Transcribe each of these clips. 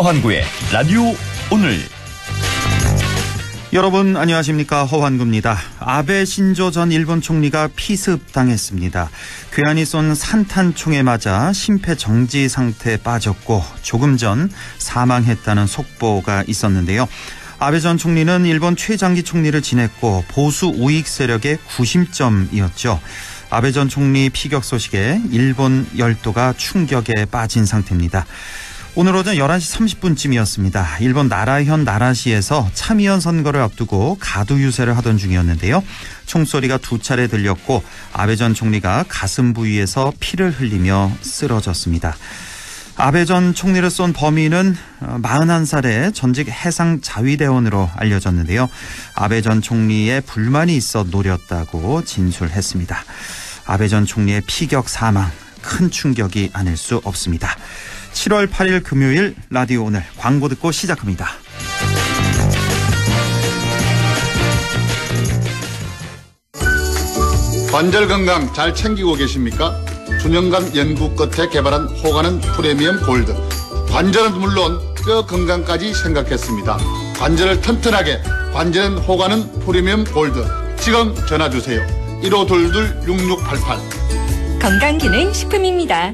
허환구의 라디오 오늘. 여러분 안녕하십니까, 허환구입니다. 아베 신조 전 일본 총리가 피습당했습니다. 괴한이 쏜 산탄총에 맞아 심폐정지 상태에 빠졌고 조금 전 사망했다는 속보가 있었는데요. 아베 전 총리는 일본 최장기 총리를 지냈고 보수 우익 세력의 구심점이었죠. 아베 전 총리 피격 소식에 일본 열도가 충격에 빠진 상태입니다. 오늘 오전 11시 30분쯤이었습니다. 일본 나라현 나라시에서 참의원 선거를 앞두고 가두 유세를 하던 중이었는데요. 총소리가 두 차례 들렸고 아베 전 총리가 가슴 부위에서 피를 흘리며 쓰러졌습니다. 아베 전 총리를 쏜 범인은 41살의 전직 해상자위대원으로 알려졌는데요. 아베 전 총리의 불만이 있어 노렸다고 진술했습니다. 아베 전 총리의 피격 사망, 큰 충격이 아닐 수 없습니다. 7월 8일 금요일 라디오 오늘 광고 듣고 시작합니다. 관절 건강 잘 챙기고 계십니까? 수년간 연구 끝에 개발한 호가는 프리미엄 골드. 관절은 물론 뼈 건강까지 생각했습니다. 관절을 튼튼하게, 관절은 호가는 프리미엄 골드. 지금 전화주세요. 1522-6688. 건강기능식품입니다.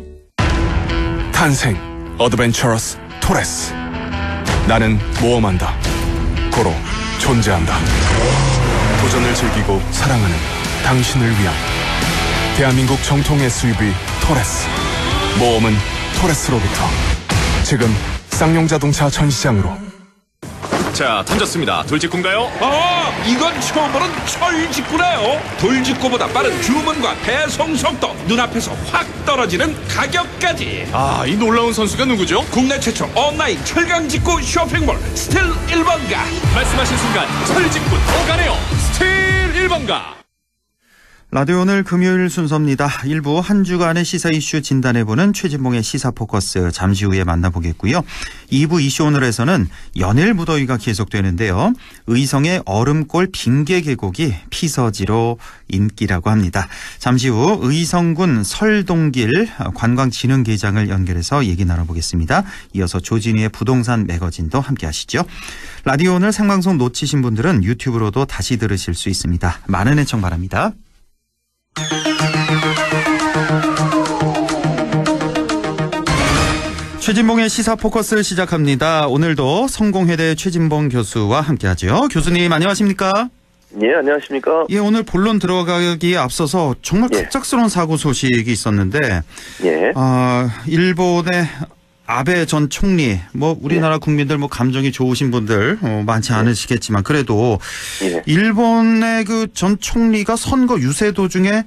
탄생 어드벤처러스 토레스. 나는 모험한다. 고로 존재한다. 도전을 즐기고 사랑하는 당신을 위한 대한민국 정통 SUV 토레스. 모험은 토레스로부터. 지금 쌍용자동차 전시장으로. 자, 던졌습니다. 돌직구인가요? 이건 처음 보는 철직구네요. 돌직구보다 빠른 주문과 배송 속도, 눈앞에서 확 떨어지는 가격까지. 이 놀라운 선수가 누구죠? 국내 최초 온라인 철강직구 쇼핑몰 스틸 1번가. 말씀하신 순간 철직구 오가네요. 스틸 1번가. 라디오 오늘 금요일 순서입니다. 일부 한 주간의 시사 이슈 진단해보는 최진봉의 시사포커스 잠시 후에 만나보겠고요. 2부 이슈 오늘에서는 연일 무더위가 계속되는데요. 의성의 얼음골 빙계 계곡이 피서지로 인기라고 합니다. 잠시 후 의성군 설동길 관광진흥계장을 연결해서 얘기 나눠보겠습니다. 이어서 조진희의 부동산 매거진도 함께 하시죠. 라디오 오늘 생방송 놓치신 분들은 유튜브로도 다시 들으실 수 있습니다. 많은 애청 바랍니다. 최진봉의 시사포커스 시작합니다. 오늘도 성공회대 최진봉 교수와 함께하죠. 교수님 안녕하십니까? 예, 안녕하십니까? 예, 오늘 본론 들어가기에 앞서서 정말 갑작스러운 사고 소식이 있었는데, 일본의 아베 전 총리, 우리나라 국민들 감정이 좋으신 분들 많지 않으시겠지만 그래도 일본의 그 전 총리가 선거 유세 도중에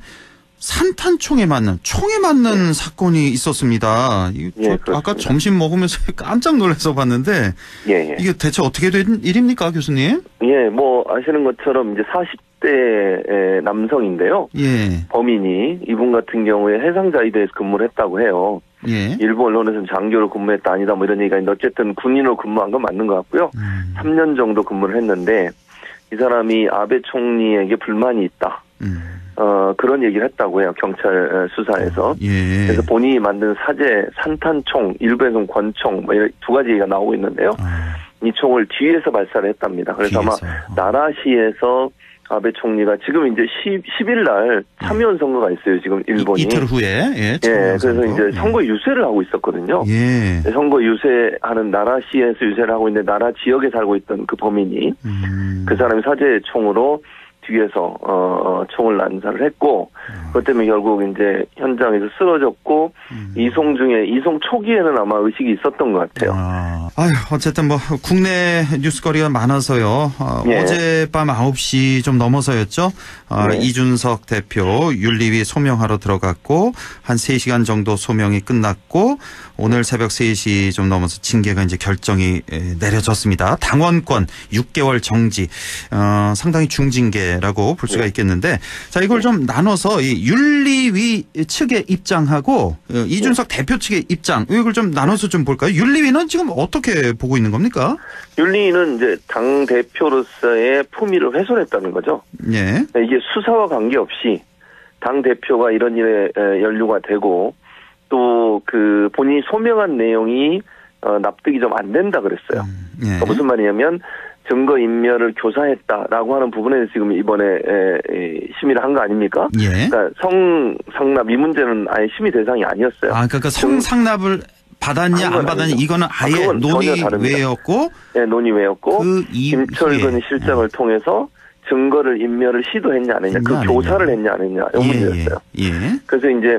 산탄총에 맞는 사건이 있었습니다. 아까 점심 먹으면서 깜짝 놀라서 봤는데 이게 대체 어떻게 된 일입니까, 교수님? 아시는 것처럼 이제 40대 남성인데요. 범인이 이분 같은 경우에 해상자위대에서 근무를 했다고 해요. 일본 언론에서는 장교로 근무했다 아니다 이런 얘기가 있는데 어쨌든 군인으로 근무한 건 맞는 것 같고요. 3년 정도 근무를 했는데 이 사람이 아베 총리에게 불만이 있다. 그런 얘기를 했다고 해요. 경찰 수사에서. 그래서 본인이 만든 사제, 산탄총, 일부에서는 권총 두 가지 얘기가 나오고 있는데요. 이 총을 뒤에서 발사를 했답니다. 그래서 아마 나라시에서 아베 총리가 지금 이제 10일 날 참의원 선거가 있어요. 지금 일본이. 이틀 후에. 그래서 이제 선거 유세를 하고 있었거든요. 선거 유세하는 나라시에서 유세를 하고 있는데 나라 지역에 살고 있던 그 범인이 그 사람이 사제 총으로 뒤에서 총을 난사를 했고 그것 때문에 결국 이제 현장에서 쓰러졌고 이송 초기에는 아마 의식이 있었던 것 같아요. 어쨌든 국내 뉴스거리가 많아서요. 어젯밤 9시 좀 넘어서였죠. 이준석 대표 윤리위 소명하러 들어갔고 한 3시간 정도 소명이 끝났고 오늘 새벽 3시 좀 넘어서 징계가 이제 결정이 내려졌습니다. 당원권 6개월 정지, 상당히 중징계라고 볼 수가 있겠는데, 자 이걸 좀 나눠서 이 윤리위 측의 입장하고 이준석 대표 측의 입장, 이걸 좀 나눠서 좀 볼까요? 윤리위는 지금 어떻게 보고 있는 겁니까? 윤리위는 이제 당 대표로서의 품위를 훼손했다는 거죠. 이게 수사와 관계없이 당 대표가 이런 일에 연루가 되고 또 그 본인이 소명한 내용이 납득이 좀 안 된다 그랬어요. 예. 그러니까 무슨 말이냐면 증거 인멸을 교사했다라고 하는 부분에 지금 이번에 심의를 한 거 아닙니까? 예. 그러니까 성상납 이 문제는 아예 심의 대상이 아니었어요. 아, 그러니까 성상납을 받았냐 안 받았냐 이거는 아예 논의외였고, 네, 논의외였고 김철근 예. 실장을 통해서 증거를 인멸을 시도했냐 안 했냐, 그 교사를 했냐 안 했냐 이 문제였어요. 예. 그래서 이제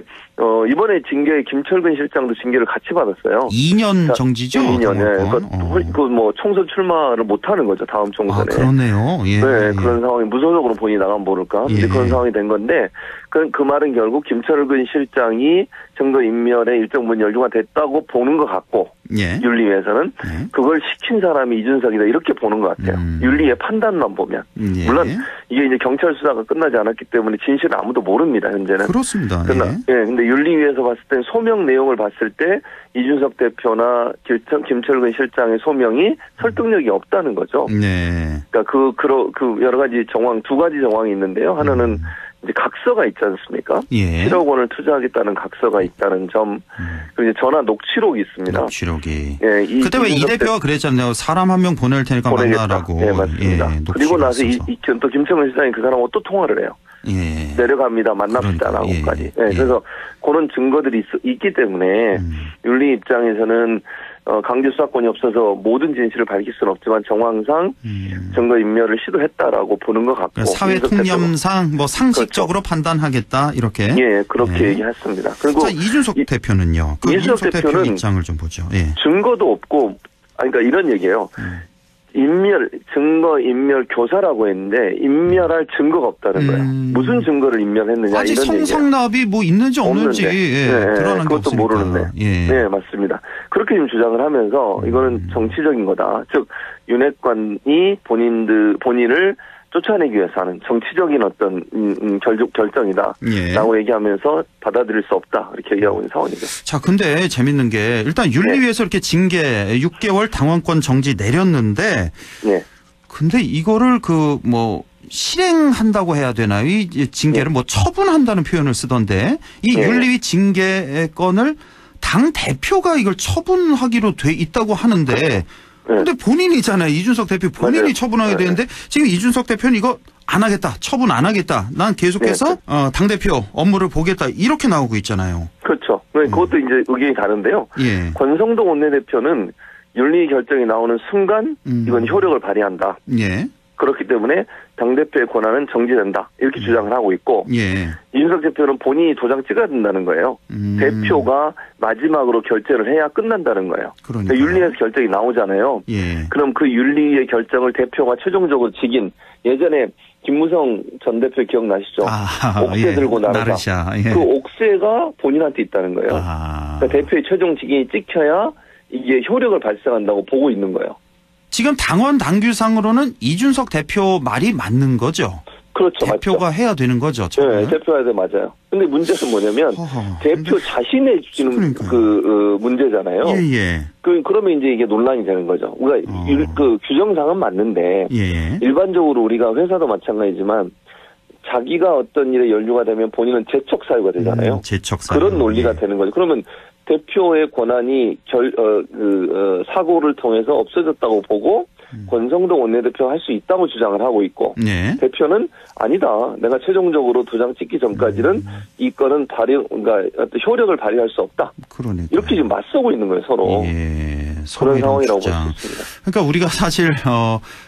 이번에 징계에 김철근 실장도 징계를 같이 받았어요. 2년 정지죠? 2년. 그 뭐 총선 출마를 못 하는 거죠, 다음 총선에. 아, 그렇네요. 예. 네, 그런 상황이 무소속으로 본인이 나가면 모를까. 예. 그런 상황이 된 건데 그 말은 결국 김철근 실장이 증거 인멸에 일정 부분 연루가 됐다고 보는 것 같고, 예. 윤리위에서는 그걸 시킨 사람이 이준석이다 이렇게 보는 것 같아요. 윤리의 판단만 보면. 예. 물론 이게 이제 경찰 수사가 끝나지 않았기 때문에 진실은 아무도 모릅니다, 현재는. 그렇습니다. 근데 윤리위에서 봤을 때 소명 내용을 봤을 때 이준석 대표나 김철근 실장의 소명이 설득력이 없다는 거죠. 네. 그러니까 그 여러 가지 정황, 두 가지 정황이 있는데요. 하나는 이제 각서가 있지 않습니까? 예. 7억 원을 투자하겠다는 각서가 있다는 점. 그리고 이제 전화 녹취록이 있습니다. 녹취록이. 예, 그때 왜 이 대표가 그랬잖아요. 사람 한 명 보낼 테니까 만나라고. 네, 맞습니다. 그리고 나서 또 김철근 실장이 그 사람하고 또 통화를 해요. 예. 내려갑니다. 만납시다라고까지. 예. 그래서 그런 증거들이 있기 때문에 윤리 입장에서는 강제 수사권이 없어서 모든 진실을 밝힐 수는 없지만 정황상 증거 인멸을 시도했다라고 보는 것 같고, 사회 통념상 뭐 상식적으로 그렇죠. 판단하겠다 이렇게. 예, 그렇게 얘기했습니다. 그리고 자, 이준석 대표는요. 그 이준석 대표 입장을 좀 보죠. 예. 증거도 없고, 그러니까 이런 얘기예요. 증거 인멸 교사라고 했는데 인멸할 증거가 없다는 거예요. 무슨 증거를 인멸했느냐 아직 이런 얘기예요. 성상납이 뭐 있는지 없는지 드러난 게 없으니까. 그것도 모르는데. 네, 맞습니다. 그렇게 지금 주장을 하면서 이거는 정치적인 거다. 즉 윤핵관이 본인을 쫓아내기 위해서 하는 정치적인 어떤 결정이다라고 얘기하면서 받아들일 수 없다 이렇게 얘기하고 있는 상황이죠. 자, 근데 재밌는 게 일단 윤리위에서 이렇게 징계 6개월 당원권 정지 내렸는데, 근데 이거를 실행한다고 해야 되나요? 이 징계를 처분한다는 표현을 쓰던데 이 윤리위 징계권을 당 대표가 이걸 처분하기로 돼 있다고 하는데. 근데 본인이잖아요. 이준석 대표 본인이 처분하게 되는데 지금 이준석 대표는 이거 안 하겠다. 처분 안 하겠다. 난 계속해서 당대표 업무를 보겠다. 이렇게 나오고 있잖아요. 그렇죠. 그것도 이제 의견이 다른데요. 예. 권성동 원내대표는 윤리 결정이 나오는 순간 이건 효력을 발휘한다. 예. 그렇기 때문에 당대표의 권한은 정지된다. 이렇게 주장을 하고 있고, 이준석 대표는 본인이 도장 찍어야 된다는 거예요. 대표가 마지막으로 결재를 해야 끝난다는 거예요. 그러니까 윤리에서 결정이 나오잖아요. 그럼 그 윤리의 결정을 대표가 최종적으로 지긴, 예전에 김무성 전 대표 기억나시죠? 옥새 들고 나르다. 그 옥새가 본인한테 있다는 거예요. 그러니까 대표의 최종 직인이 찍혀야 이게 효력을 발생한다고 보고 있는 거예요. 지금 당원 당규상으로는 이준석 대표 말이 맞는 거죠? 그렇죠. 대표가 맞죠. 해야 되는 거죠? 네, 대표가 해야 돼, 맞아요. 근데 문제는 뭐냐면 대표 자신의 주는 문제잖아요. 그러면 이제 이게 논란이 되는 거죠. 우리가 그 규정상은 맞는데 일반적으로 우리가 회사도 마찬가지지만 자기가 어떤 일에 연루가 되면 본인은 재척 사유가 되잖아요. 재척 사유. 그런 논리가 되는 거죠. 그러면 대표의 권한이 사고를 통해서 없어졌다고 보고 권성동 원내대표가 할 수 있다고 주장을 하고 있고 대표는 아니다. 내가 최종적으로 도장 찍기 전까지는 이 건은 그러니까 어떤 효력을 발휘할 수 없다. 그러니까. 이렇게 지금 맞서고 있는 거예요, 서로. 그런 상황이라고 볼 수 있습니다. 그러니까 우리가 사실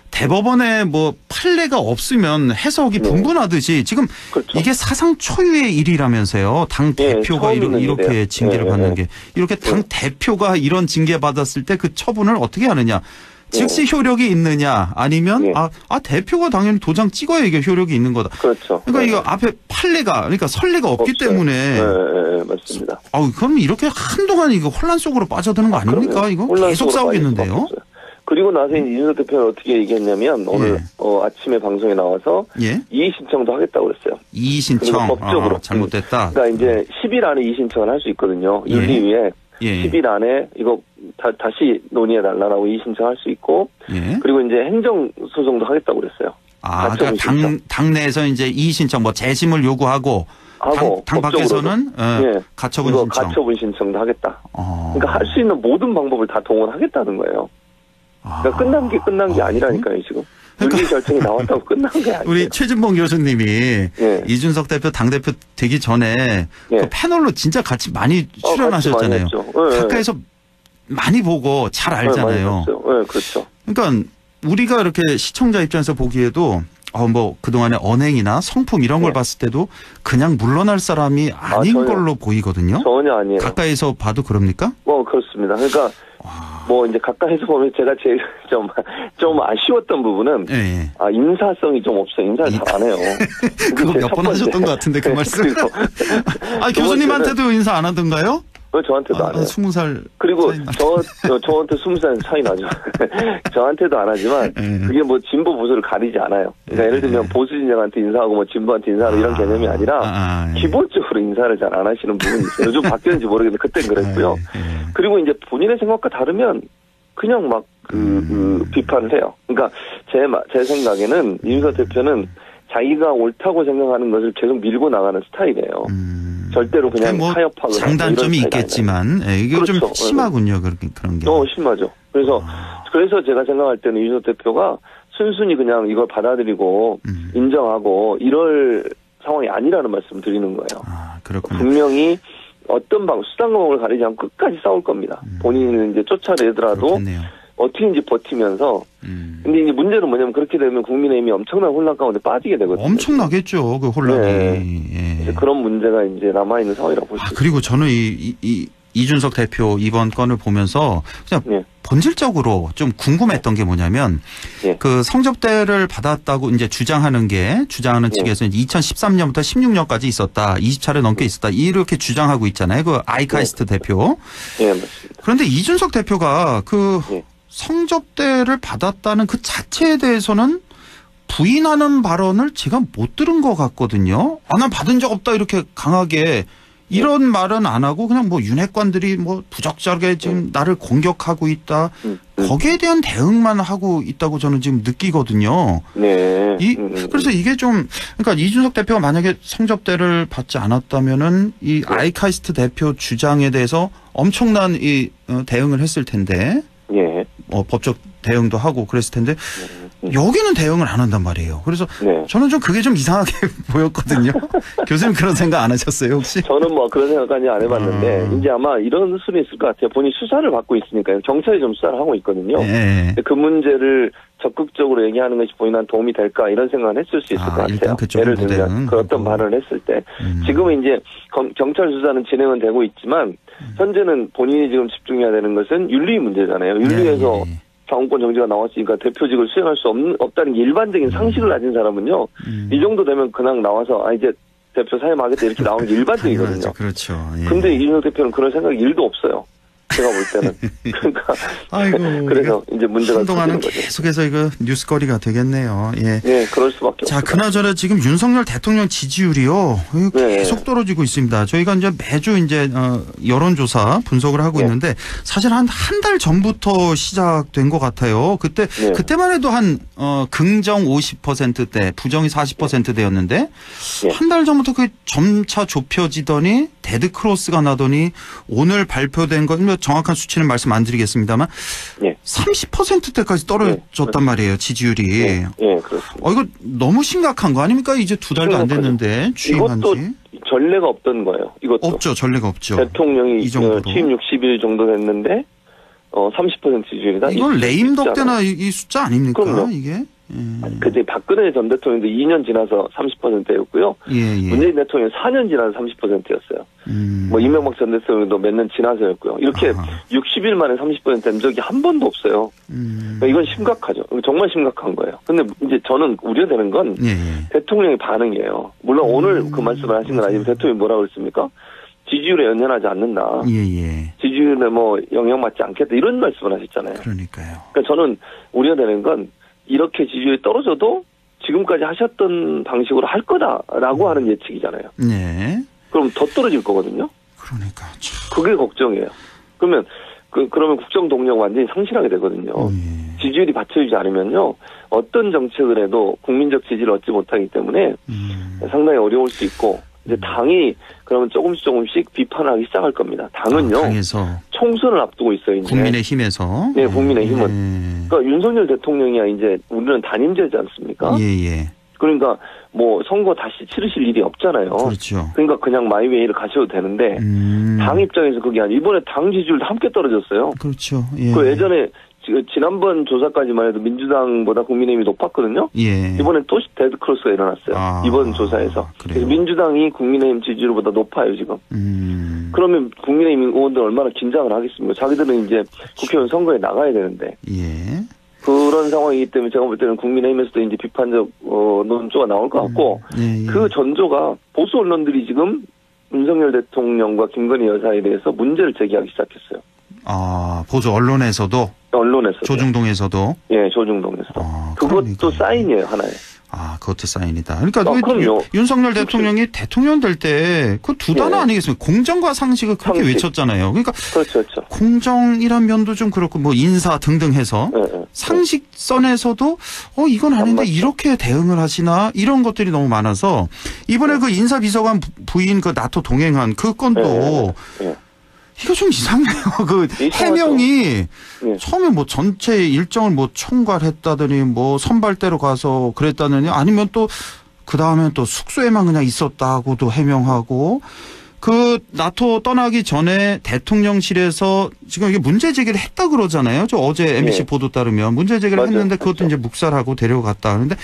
대법원에 판례가 없으면 해석이 분분하듯이 지금 이게 사상 초유의 일이라면서요. 당 대표가 이렇게 징계를 받는 게 이렇게 당 대표가 이런 징계 받았을 때 그 처분을 어떻게 하느냐. 즉시 효력이 있느냐 아니면 대표가 당연히 도장 찍어야 이게 효력이 있는 거다. 그렇죠. 그러니까 이거 앞에 판례가 그러니까 선례가 없기 때문에. 맞습니다. 그럼 이렇게 한동안 이거 혼란 속으로 빠져드는 거 아닙니까? 이거 계속 싸우겠는데요. 그리고 나서 이준석 대표는 어떻게 얘기했냐면 오늘 아침에 방송에 나와서 이의 신청도 하겠다고 그랬어요. 이의 신청 법적으로 잘못됐다. 그러니까 이제 10일 안에 이의 신청을 할 수 있거든요. 윤리위에 10일 안에 이거 다시 논의해달라고 이의 신청할 수 있고 그리고 이제 행정 소송도 하겠다고 그랬어요. 그러니까 당내에서 이제 이의 신청 재심을 요구하고 하고 당 밖에서는 예, 가처분 이거 신청. 가처분 신청도 하겠다. 그러니까 할 수 있는 모든 방법을 다 동원하겠다는 거예요. 그러니까 끝난 게 아니라니까요 지금. 윤리 결정이 나왔다고 끝난 게 아니에요. 우리 최진봉 교수님이 이준석 대표 당대표 되기 전에 그 패널로 진짜 같이 많이 출연하셨잖아요. 가까이서 많이 보고 잘 알잖아요. 네, 그렇죠. 그러니까 우리가 이렇게 시청자 입장에서 보기에도 뭐 그동안의 언행이나 성품 이런 걸 봤을 때도 그냥 물러날 사람이 아닌 걸로 보이거든요. 전혀 아니에요. 가까이서 봐도 그럽니까? 그렇습니다. 그러니까 뭐 이제 가까이서 보면 제가 제일 좀 아쉬웠던 부분은 인사성이 좀 없어요. 인사를 잘 안 해요. 그거 몇 번 하셨던 것 같은데 그 말씀. 교수님한테도 인사 안 하던가요? 저한테도 안 해요. 20살. 그리고 저한테 20살 차이 나죠. 저한테도 안 하지만 그게 뭐 진보 보수를 가리지 않아요. 그러니까 예를 들면 보수 진영한테 인사하고 뭐 진보한테 인사하고 이런 개념이 아니라 기본적으로 인사를 잘 안 하시는 부분이 있어요. 요즘 바뀌었는지 모르겠는데 그때는 그랬고요. 그리고 이제 본인의 생각과 다르면 그냥 막 비판을 해요. 그러니까 제 생각에는 이준석 대표는 자기가 옳다고 생각하는 것을 계속 밀고 나가는 스타일이에요. 절대로 그냥 타협하거나 장단점이 있겠지만 이게 그렇죠. 좀 심하군요. 그런 게. 심하죠. 그래서 제가 생각할 때는 이준석 대표가 순순히 그냥 이걸 받아들이고 인정하고 이럴 상황이 아니라는 말씀을 드리는 거예요. 그렇군요. 분명히 어떤 수단방법을 가리지 않고 끝까지 싸울 겁니다. 본인은 이제 쫓아내더라도 그렇겠네요. 어떻게든지 버티면서. 근데 이제 문제는 뭐냐면 그렇게 되면 국민의힘이 엄청난 혼란 가운데 빠지게 되거든요. 엄청나겠죠. 그 혼란이. 그런 문제가 이제 남아있는 상황이라고 볼 수 있습니다. 그리고 저는 이준석 대표 이번 건을 보면서 그냥 본질적으로 좀 궁금했던 게 뭐냐면 그 성접대를 받았다고 이제 주장하는 측에서 2013년부터 16년까지 있었다. 20차례 넘게 있었다. 이렇게 주장하고 있잖아요. 그 아이카이스트 대표. 맞습니다. 그런데 이준석 대표가 그 성접대를 받았다는 그 자체에 대해서는 부인하는 발언을 제가 못 들은 것 같거든요. 난 받은 적 없다 이렇게 강하게 이런 말은 안 하고 그냥 뭐 윤핵관들이 뭐 부적절하게 지금 나를 공격하고 있다. 거기에 대한 대응만 하고 있다고 저는 지금 느끼거든요. 그래서 이게 좀 그러니까 이준석 대표가 만약에 성접대를 받지 않았다면은 이 아이카이스트 대표 주장에 대해서 엄청난 이 대응을 했을 텐데. 법적 대응도 하고 그랬을 텐데 여기는 대응을 안 한단 말이에요. 그래서 저는 좀 그게 좀 이상하게 보였거든요. 교수님 그런 생각 안 하셨어요 혹시? 저는 뭐 그런 생각까지 안 해봤는데 이제 아마 이런 수는 있을 것 같아요. 본인이 수사를 받고 있으니까요. 경찰이 좀 수사를 하고 있거든요. 그 문제를 적극적으로 얘기하는 것이 본인한테 도움이 될까 이런 생각을 했을 수 있을 것 같아요. 예를 들면 그 어떤 발언을 했을 때 지금은 이제 경찰 수사는 진행은 되고 있지만 현재는 본인이 지금 집중해야 되는 것은 윤리 문제잖아요. 윤리에서 당원권 정지가 나왔으니까 대표직을 수행할 수 없다는 게 일반적인 상식을 가진 사람은요. 이 정도 되면 그냥 나와서 이제 대표 사임하겠다 이렇게 나오는 게 일반적이거든요. 그렇죠. 근데 이준석 대표는 그런 생각이 1도 없어요. 제가 볼 때는. 그러니까 그래서 이제 문제가 한동안은 계속해서 이거 뉴스거리가 되겠네요. 그럴 수밖에 없어요. 그나저나 지금 윤석열 대통령 지지율이요 계속 떨어지고 있습니다. 저희가 이제 매주 이제 여론조사 분석을 하고 있는데 사실 한 달 전부터 시작된 것 같아요. 그때만 해도 한 긍정 50%대, 부정이 40%대였는데 한 달 전부터 그 점차 좁혀지더니 데드 크로스가 나더니 오늘 발표된 건 정확한 수치는 말씀 안 드리겠습니다만 30%대까지 떨어졌단 말이에요. 지지율이. 그렇습니다. 이거 너무 심각한 거 아닙니까? 이제 2달도 안 됐는데 취임한 지. 이것도 전례가 없던 거예요. 이것도. 없죠. 전례가 없죠. 대통령이 취임 60일 정도 됐는데 30% 지지율이다. 이건 레임덕대나 이 숫자 아닙니까? 그럼요. 이게? 그때 박근혜 전 대통령도 2년 지나서 30%였고요. 문재인 대통령 4년 지나서 30%였어요. 뭐 이명박 전 대통령도 몇 년 지나서였고요. 이렇게 60일 만에 30%된 적이 한 번도 없어요. 그러니까 이건 심각하죠. 정말 심각한 거예요. 근데 이제 저는 우려되는 건 대통령의 반응이에요. 물론 오늘 그 말씀을 하신 건 아니지만 대통령이 뭐라고 그랬습니까? 지지율에 연연하지 않는다. 지지율에 뭐 영향받지 않겠다. 이런 말씀을 하셨잖아요. 그러니까요. 그러니까 저는 우려되는 건 이렇게 지지율이 떨어져도 지금까지 하셨던 방식으로 할 거다라고 하는 예측이잖아요. 그럼 더 떨어질 거거든요. 그러니까. 그게 걱정이에요. 그러면 국정 동력 완전히 상실하게 되거든요. 지지율이 받쳐주지 않으면요. 어떤 정책을 해도 국민적 지지를 얻지 못하기 때문에 상당히 어려울 수 있고 이제 당이 그러면 조금씩 비판을 하기 시작할 겁니다. 당은요. 당에서 총선을 앞두고 있어요. 이제. 국민의힘에서. 네, 국민의힘은. 그러니까 윤석열 대통령이야 이제 우리는 단임제지 않습니까? 예. 그러니까 뭐 선거 다시 치르실 일이 없잖아요. 그렇죠. 그러니까 그냥 마이웨이를 가셔도 되는데 당 입장에서 그게 아니고 이번에 당 지지율도 함께 떨어졌어요. 그렇죠. 예. 그 예전에 지난번 조사까지만 해도 민주당보다 국민의힘이 높았거든요. 예. 이번에 또 데드크로스가 일어났어요. 이번 조사에서. 그래서 민주당이 국민의힘 지지율보다 높아요 지금. 그러면 국민의힘 의원들 얼마나 긴장을 하겠습니까? 자기들은 이제 국회의원 선거에 나가야 되는데. 예. 그런 상황이기 때문에 제가 볼 때는 국민의힘에서도 이제 비판적 논조가 나올 것 같고 그 전조가 보수 언론들이 지금 윤석열 대통령과 김건희 여사에 대해서 문제를 제기하기 시작했어요. 보수 언론에서도? 조중동에서도? 예, 조중동에서도. 그것도 사인이에요, 하나에. 그것도 사인이다. 그러니까 윤석열 대통령이 대통령 될 때 그 두 단어 아니겠습니까? 공정과 상식을 그렇게 외쳤잖아요. 그러니까 그렇죠. 공정이란 면도 좀 그렇고 뭐 인사 등등 해서 상식선에서도 이건 아닌데 이렇게 대응을 하시나 이런 것들이 너무 많아서 이번에 그 인사비서관 부인 그 나토 동행한 그 건도 이거 좀 이상해요. 그 해명이 처음에 뭐 전체 일정을 뭐 총괄했다더니 뭐 선발대로 가서 그랬다더니 아니면 또 그 다음엔 또 숙소에만 그냥 있었다고도 해명하고 그 나토 떠나기 전에 대통령실에서 지금 이게 문제 제기를 했다 그러잖아요. 저 어제 MBC 보도 따르면 문제 제기를 했는데 그것도 이제 묵살하고 데려갔다 하는데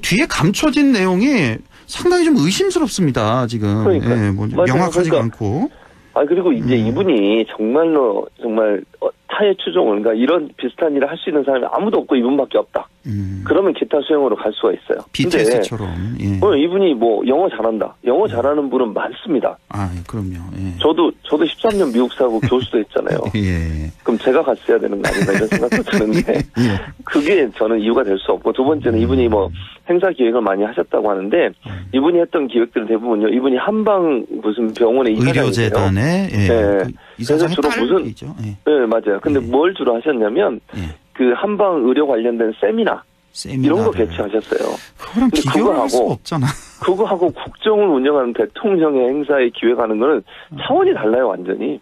뒤에 감춰진 내용이 상당히 좀 의심스럽습니다. 지금 명확하지가 않고. 그리고 이제 이분이 정말 타의 추종을, 그러니까 이런 비슷한 일을 할 수 있는 사람이 아무도 없고 이분밖에 없다. 그러면 기타 수용으로 갈 수가 있어요. BTS처럼. 이분이 뭐 영어 잘한다. 영어 잘하는 분은 많습니다. 그럼요. 예. 저도 13년 미국 살고 교수도 했잖아요. 예. 그럼 제가 갔어야 되는 거 아닌가 이런 생각도 드는데 그게 저는 이유가 될 수 없고 두 번째는 이분이 뭐 행사 기획을 많이 하셨다고 하는데 이분이 했던 기획들은 대부분요. 이분이 한방 무슨 병원의 의료재단에 그래서 주로 무슨 네, 맞아요. 근데 뭘 주로 하셨냐면 그 한방 의료 관련된 세미나 이런 거 개최하셨어요. 그거랑 비교할 수 없잖아. 그거하고 국정을 운영하는 대통령의 행사에 기획하는 거는 차원이 달라요, 완전히.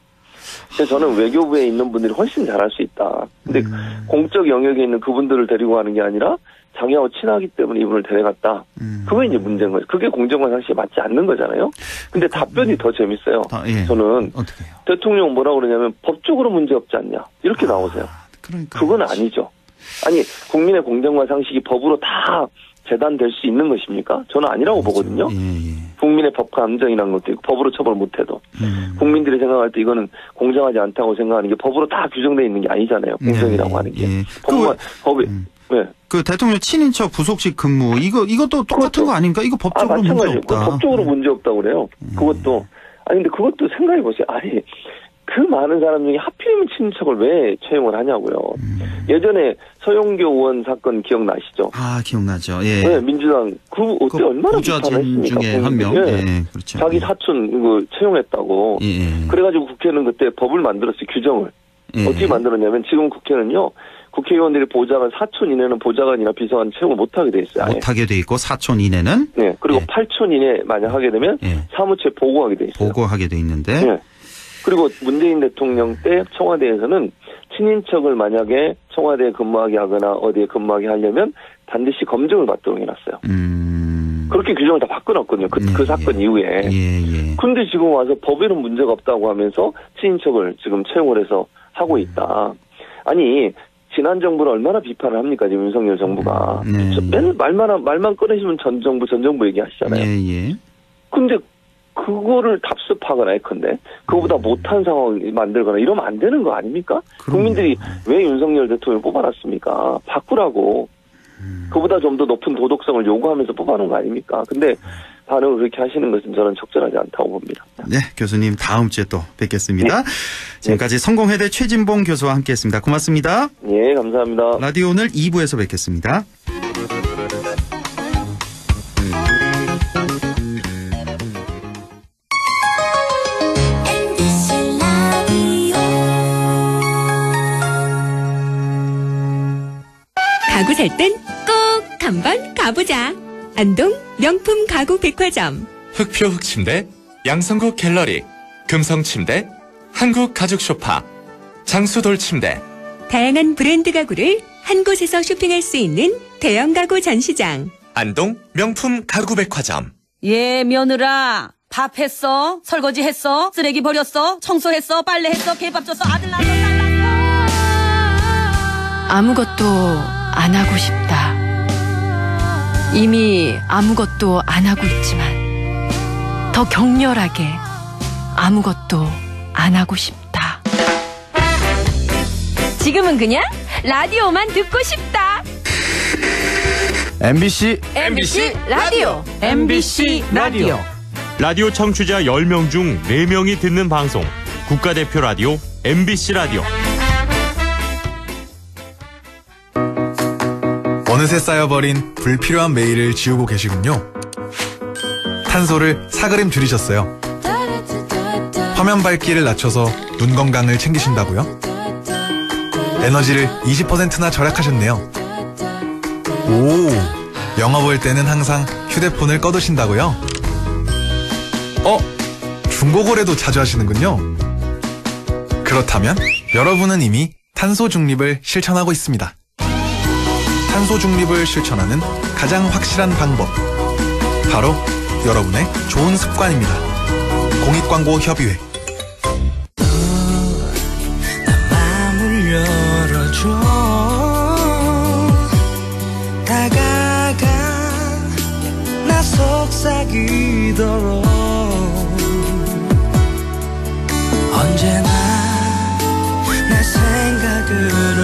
그래서 저는 외교부에 있는 분들이 훨씬 잘할 수 있다. 근데 공적 영역에 있는 그분들을 데리고 가는 게 아니라 자기하고 친하기 때문에 이분을 데려갔다. 그게 이제 문제인 거죠. 그게 공정과 상식에 맞지 않는 거잖아요. 근데 답변이 더 재밌어요. 저는 대통령 뭐라고 그러냐면 법적으로 문제 없지 않냐. 이렇게 나오세요. 그건 아니죠. 아니 국민의 공정과 상식이 법으로 다 재단될 수 있는 것입니까? 저는 아니라고 보거든요. 국민의 법과 감정이라는 것도 있고 법으로 처벌 못해도 국민들이 생각할 때 이거는 공정하지 않다고 생각하는 게 법으로 다 규정되어 있는 게 아니잖아요. 공정이라고 하는 게. 법에 그 대통령 친인척 부속실 근무 이것도 똑같은 거 아닌가? 이거 법적으로 문제 없다. 법적으로 문제 없다고 그래요. 그것도 근데 그것도 생각해 보세요. 아니 그 많은 사람 중에 하필이면 친인척을 왜 채용을 하냐고요. 예전에 서영교 의원 사건 기억나시죠? 기억나죠. 예. 네, 민주당 어때 얼마나 보좌진 중에 한 명. 그렇죠. 자기 사촌 채용했다고. 그래가지고 국회는 그때 법을 만들었어요. 규정을. 어떻게 만들었냐면 지금 국회는요. 국회의원들이 보좌관 사촌 이내는 보좌관이나 비서관 채용을 못하게 돼 있어요. 못하게 돼 있고 사촌 이내는? 네. 그리고 8촌 이내 만약 하게 되면 사무처에 보고하게 돼 있어요. 보고하게 돼 있는데. 그리고 문재인 대통령 때 청와대에서는 친인척을 만약에 청와대에 근무하게 하거나 어디에 근무하게 하려면 반드시 검증을 받도록 해놨어요. 그렇게 규정을 다 바꿔놨거든요. 그 사건 이후에. 근데 지금 와서 법에는 문제가 없다고 하면서 친인척을 지금 채용을 해서 하고 있다. 아니 지난 정부를 얼마나 비판을 합니까 지금 윤석열 정부가. 맨날 말만 꺼내시면 전 정부 얘기하시잖아요. 근데 그거를 답습하거나 예컨대 그거보다 못한 상황을 만들거나 이러면 안 되는 거 아닙니까? 국민들이 왜 윤석열 대통령을 뽑아놨습니까? 바꾸라고. 그보다 좀 더 높은 도덕성을 요구하면서 뽑아놓은 거 아닙니까? 근데 반응을 그렇게 하시는 것은 저는 적절하지 않다고 봅니다. 네, 교수님 다음 주에 또 뵙겠습니다. 지금까지 성공회대 최진봉 교수와 함께했습니다. 고맙습니다. 예, 감사합니다. 라디오 오늘 2부에서 뵙겠습니다. 가구 살 땐 꼭 한번 가보자. 안동 명품 가구 백화점. 흑표 흑침대, 양성국 갤러리, 금성침대, 한국가죽소파, 장수돌침대. 다양한 브랜드 가구를 한 곳에서 쇼핑할 수 있는 대형 가구 전시장. 안동 명품 가구백화점. 예, 며느라. 밥 했어? 설거지 했어? 쓰레기 버렸어? 청소했어? 빨래했어? 개밥 줬어? 아들 낳았어? 딸 낳았어? 아무것도 안 하고 싶다. 이미 아무것도 안 하고 있지만 더 격렬하게 아무것도 안 하고 싶다. 지금은 그냥 라디오만 듣고 싶다. MBC 라디오. MBC 라디오. 라디오 청취자 10명 중 4명이 듣는 방송. 국가대표 라디오 MBC 라디오. 어느새 쌓여버린 불필요한 메일을 지우고 계시군요. 탄소를 4g 줄이셨어요. 화면 밝기를 낮춰서 눈 건강을 챙기신다고요? 에너지를 20%나 절약하셨네요. 오, 영화 볼 때는 항상 휴대폰을 꺼두신다고요? 중고거래도 자주 하시는군요. 그렇다면 여러분은 이미 탄소 중립을 실천하고 있습니다. 탄소 중립을 실천하는 가장 확실한 방법, 바로 여러분의 좋은 습관입니다. 공익광고협의회. 마음을 열어줘. 다가가 나 속삭이도록. 언제나 내 생각으로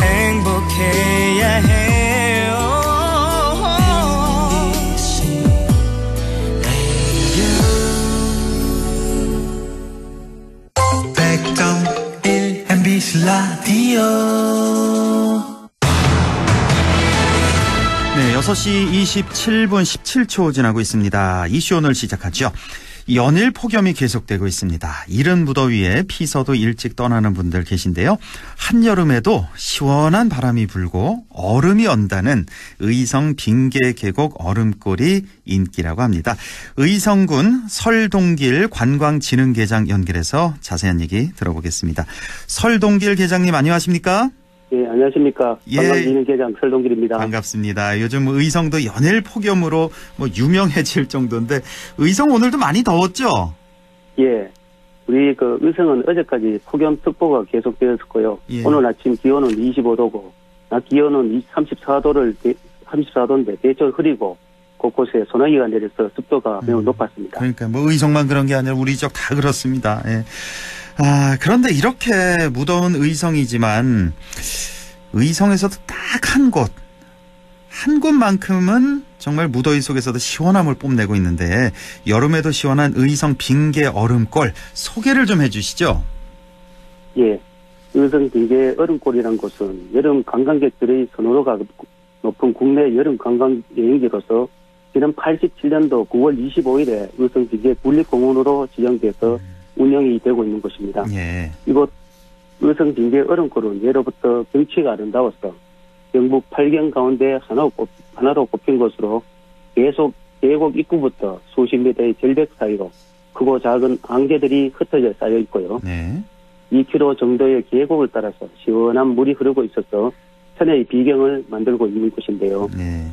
행복해야 해요. MBC 라디오. 네, 6시 27분 17초 지나고 있습니다. 이슈 오늘 시작하죠. 연일 폭염이 계속되고 있습니다. 이른 무더위에 피서도 일찍 떠나는 분들 계신데요. 한여름에도 시원한 바람이 불고 얼음이 언다는 의성 빙계 계곡 얼음골이 인기라고 합니다. 의성군 설동길 관광진흥계장 연결해서 자세한 얘기 들어보겠습니다. 설동길 계장님 안녕하십니까? 예, 안녕하십니까. 관광진흥계장 설동길입니다. 반갑습니다. 요즘 의성도 연일 폭염으로 유명해질 정도인데 의성 오늘도 많이 더웠죠? 예. 우리 의성은 어제까지 폭염특보가 계속되었고요. 예. 오늘 아침 기온은 25도고 낮 기온은 34도인데 대체로 흐리고 곳곳에 소나기가 내려서 습도가 매우 높았습니다. 그러니까 의성만 그런 게 아니라 우리 쪽 다 그렇습니다. 예. 그런데 이렇게 무더운 의성이지만 의성에서도 딱 한 곳만큼은 정말 무더위 속에서도 시원함을 뽐내고 있는데 여름에도 시원한 의성 빙계 얼음골 소개를 좀 해주시죠. 예, 의성 빙계 얼음골이란 곳은 여름 관광객들의 선호도가 높은 국내 여름 관광 여행지로서 지난 87년도 9월 25일에 의성 빙계 국립공원으로 지정돼서 운영이 되고 있는 곳입니다. 예. 이곳 의성 빙계 얼음골은 예로부터 경치가 아름다워서 경북 8경 가운데 하나로 꼽힌 곳으로 계속 계곡 입구부터 수십 미터의 절벽 사이로 크고 작은 앙개들이 흩어져 쌓여 있고요. 네. 2km 정도의 계곡을 따라서 시원한 물이 흐르고 있어서 천혜의 비경을 만들고 있는 곳인데요. 네.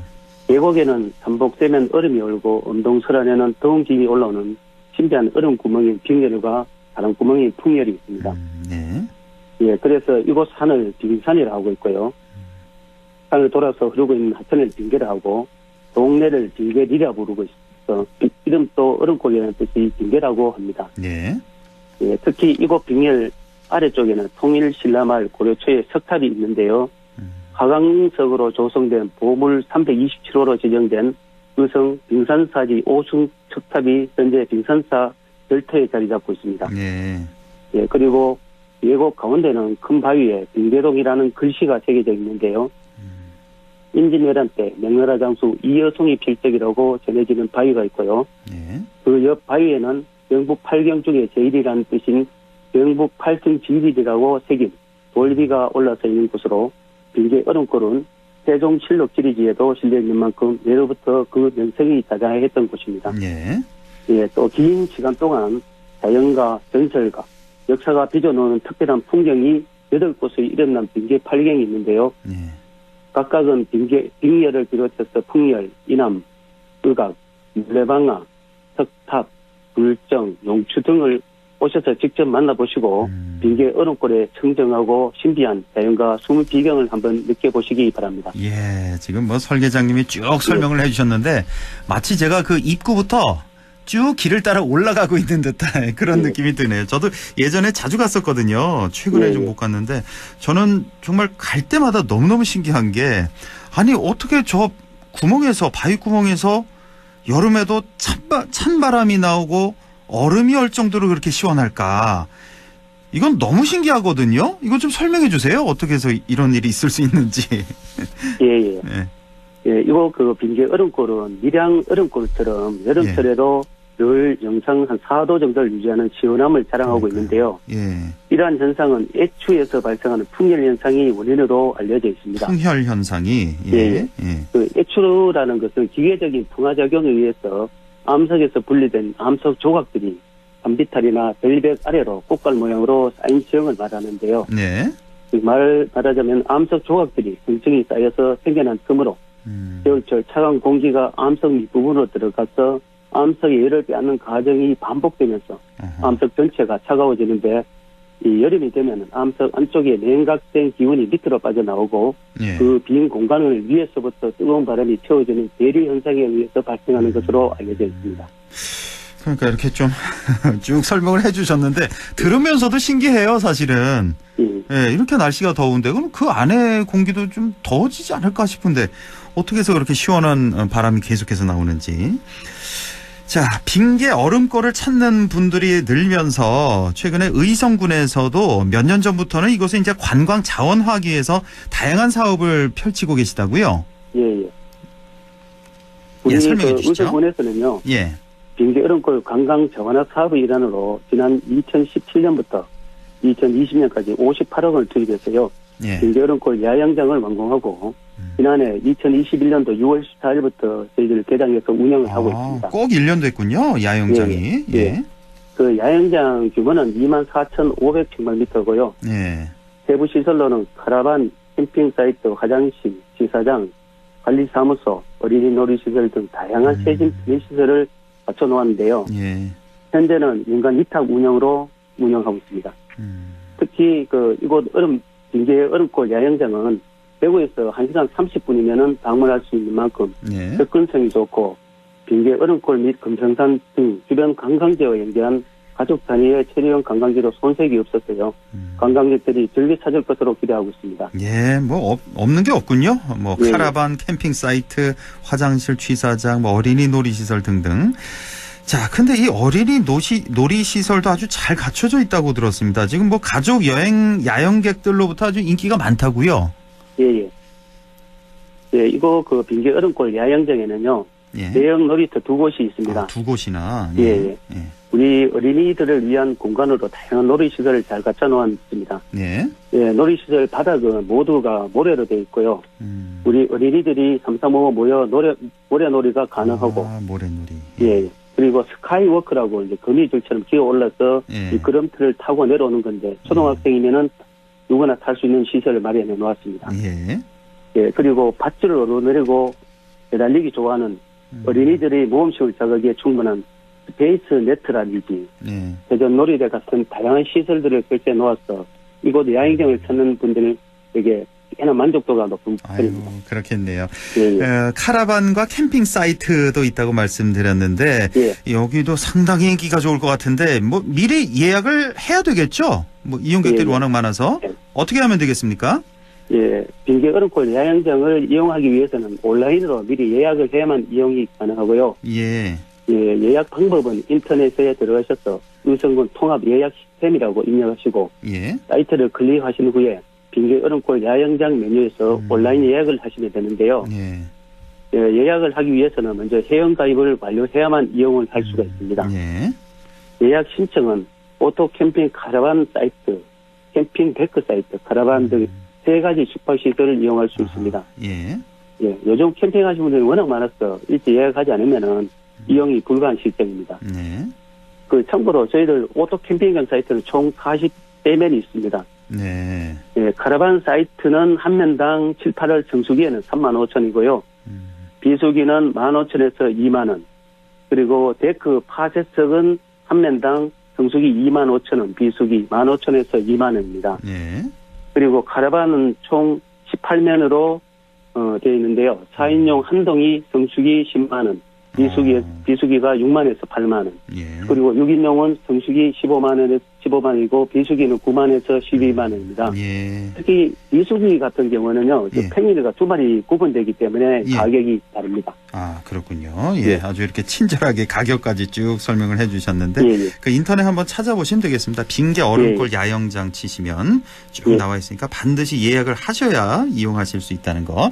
계곡에는 삼복되면 얼음이 얼고 엄동설안에는 더운 기운이 올라오는 신비한 얼음 구멍인 빙열과 바람 구멍인 풍열이 있습니다. 네. 예, 그래서 이곳 산을 빙산이라고 하고 있고요. 산을 돌아서 흐르고 있는 하천을 빙계라 하고 동네를 빙계리라 부르고 있어 이름도 얼음골이라는 뜻이 빙계라고 합니다. 네. 예, 특히 이곳 빙열 아래쪽에는 통일신라마을 고려초의 석탑이 있는데요. 화강석으로 조성된 보물 327호로 지정된 의성 빙산사지 5층 석탑이 현재 빙산사 절터에 자리 잡고 있습니다. 네. 예, 그리고 계곡 가운데는 큰 바위에 빙계동이라는 글씨가 새겨져 있는데요. 임진왜란 때 명나라 장수 이여송이 필적이라고 전해지는 바위가 있고요. 네. 그 옆 바위에는 경북 8경 중에 제1이라는 뜻인 경북 8층 지일이라고 새긴 돌비가 올라서 있는 곳으로 빙계 얼음골은 세종실록 지리지에도 실려 있는 만큼 예로부터 그 명성이 자자했던 곳입니다. 네. 예, 또 긴 시간 동안 자연과 전설과 역사가 빚어놓은 특별한 풍경이 8곳에 일어난 빙계 8경이 있는데요. 각각은 빙열을 비롯해서 풍열, 이남, 의각, 물레방아, 석탑, 불정, 용추 등을 오셔서 직접 만나보시고 빙계 얼음골의 청정하고 신비한 자연과 숨은 비경을 한번 느껴보시기 바랍니다. 예, 지금 뭐 설계장님이 쭉 설명을 해주셨는데 마치 제가 그 입구부터 쭉 길을 따라 올라가고 있는 듯한 그런 느낌이 드네요. 저도 예전에 자주 갔었거든요. 최근에 좀 못 갔는데 저는 정말 갈 때마다 너무너무 신기한 게 아니 어떻게 저 구멍에서 바위 구멍에서 여름에도 찬바람이 나오고 얼음이 얼 정도로 그렇게 시원할까? 이건 너무 신기하거든요. 이거 좀 설명해 주세요. 어떻게 해서 이런 일이 있을 수 있는지. 예. 예, 이거 그 빙계 얼음골은 밀양 얼음골처럼 여름철에도 늘 영상 한 4도 정도를 유지하는 시원함을 자랑하고 있는데요. 이러한 현상은 애추에서 발생하는 풍열 현상이 원인으로 알려져 있습니다. 풍열 현상이? 그 애추라는 것은 기계적인 풍화작용에 의해서 암석에서 분리된 암석 조각들이 밤비탈이나 벨벳 아래로 꽃갈 모양으로 쌓인 지형을 말하는데요. 말하자면 암석 조각들이 층층이 쌓여서 생겨난 틈으로 겨울철 차가운 공기가 암석 밑부분으로 들어가서 암석의 열을 빼앗는 과정이 반복되면서 암석 전체가 차가워지는데 이 여름이 되면 암석 안쪽에 냉각된 기운이 밑으로 빠져나오고 그 빈 공간을 위에서부터 뜨거운 바람이 채워지는 대류 현상에 의해서 발생하는 것으로 알려져 있습니다. 그러니까 이렇게 좀 쭉 설명을 해주셨는데 들으면서도 신기해요, 사실은. 이렇게 날씨가 더운데 그럼 그 안에 공기도 좀 더워지지 않을까 싶은데 어떻게 해서 그렇게 시원한 바람이 계속해서 나오는지. 자, 빙계 얼음골을 찾는 분들이 늘면서 최근에 의성군에서도 몇 년 전부터는 이곳에 이제 관광 자원화하기 위해서 다양한 사업을 펼치고 계시다고요? 우리 설명해 주시죠. 의성군에서는요. 빙계 얼음골 관광 자원화 사업의 일환으로 지난 2017년부터 2020년까지 58억 원을 투입했어요. 빙계 얼음골 야영장을 완공하고 지난해 2021년도 6월 14일부터 저희들 개장해서 운영을 하고 있습니다. 꼭 1년 됐군요. 야영장이. 그 야영장 규모는 24,500평방미터고요. 세부 시설로는 카라반, 캠핑 사이트, 화장실, 시사장, 관리사무소, 어린이 놀이시설 등 다양한 세진 편의시설을 갖춰 놓았는데요. 현재는 민간 위탁 운영으로 운영하고 있습니다. 특히 이곳 빙계 얼음골 야영장은 대구에서 1시간 30분이면 방문할 수 있는 만큼 접근성이 좋고 빙계 얼음골 및 금성산 등 주변 관광지와 연계한 가족 단위의 체류형 관광지로 손색이 없었어요. 관광객들이 즐겨 찾을 것으로 기대하고 있습니다. 뭐 없는 게 없군요. 뭐 카라반, 캠핑 사이트, 화장실, 취사장, 뭐 어린이 놀이시설 등등. 자, 근데 이 어린이 놀이시설도 아주 잘 갖춰져 있다고 들었습니다. 지금 뭐 가족 여행 야영객들로부터 아주 인기가 많다고요? 이거 빙계 얼음골 야영장에는요. 대형 놀이터 2곳이 있습니다. 2곳이나? 우리 어린이들을 위한 공간으로 다양한 놀이시설을 잘 갖춰 놓았습니다. 놀이시설 바닥은 모두가 모래로 되어 있고요. 우리 어린이들이 삼삼오오 모여 모래놀이가 가능하고. 모래놀이. 그리고 스카이워크라고 이제 거미줄처럼 기어 올라서 이 그럼틀을 타고 내려오는 건데 초등학생이면은 누구나 탈 수 있는 시설을 마련해 놓았습니다. 그리고 밧줄을 오르내리고 매달리기 좋아하는 어린이들의 모험심을 자극에 충분한 스페이스 네트라든지 대전 놀이대 같은 다양한 시설들을 설치해 놓아서 이곳 야영장을 찾는 분들에게 꽤나 만족도가 높은 편입니다. 그렇겠네요. 카라반과 캠핑 사이트도 있다고 말씀드렸는데 여기도 상당히 인기가 좋을 것 같은데 뭐 미리 예약을 해야 되겠죠? 뭐 이용객들이 워낙 많아서 어떻게 하면 되겠습니까? 빙계 얼음골 야영장을 이용하기 위해서는 온라인으로 미리 예약을 해야만 이용이 가능하고요. 예약 방법은 인터넷에 들어가셔서 의성군 통합 예약 시스템이라고 입력하시고 사이트를 클릭하신 후에 빙계 얼음골 야영장 메뉴에서 온라인 예약을 하시면 되는데요. 예약을 하기 위해서는 먼저 회원가입을 완료해야만 이용을 할 수가 있습니다. 예약 신청은 오토 캠핑 카라반 사이트, 캠핑 데크 사이트, 카라반 등 3가지 숙박시설을 이용할 수 있습니다. 요즘 캠핑하시는 분들이 워낙 많아서 일찍 예약하지 않으면은 이용이 불가한 시스템입니다. 참고로 저희들 오토 캠핑장 사이트는 총 40대면이 있습니다. 네. 카라반 사이트는 한 면당 7, 8월 정수기에는 35,000원이고요. 비수기는 15,000원에서 2만원. 그리고 데크 파쇄석은 한 면당 정수기 25,000원, 비수기 15,000원에서 2만원입니다. 그리고 카라반은 총 18면으로 되어 있는데요. 4인용 한 동이 정수기 10만원, 비수기가 6만원에서 8만원. 그리고 6인용은 정수기 15만원이고 비수기는 9만원에서 12만원입니다. 특히 비수기 같은 경우는요. 팽이가 두 마리 구분되기 때문에 가격이 다릅니다. 아, 그렇군요. 아주 이렇게 친절하게 가격까지 쭉 설명을 해주셨는데 그 인터넷 한번 찾아보시면 되겠습니다. 빙계 얼음골 야영장 치시면 쭉 나와 있으니까 반드시 예약을 하셔야 이용하실 수 있다는 거.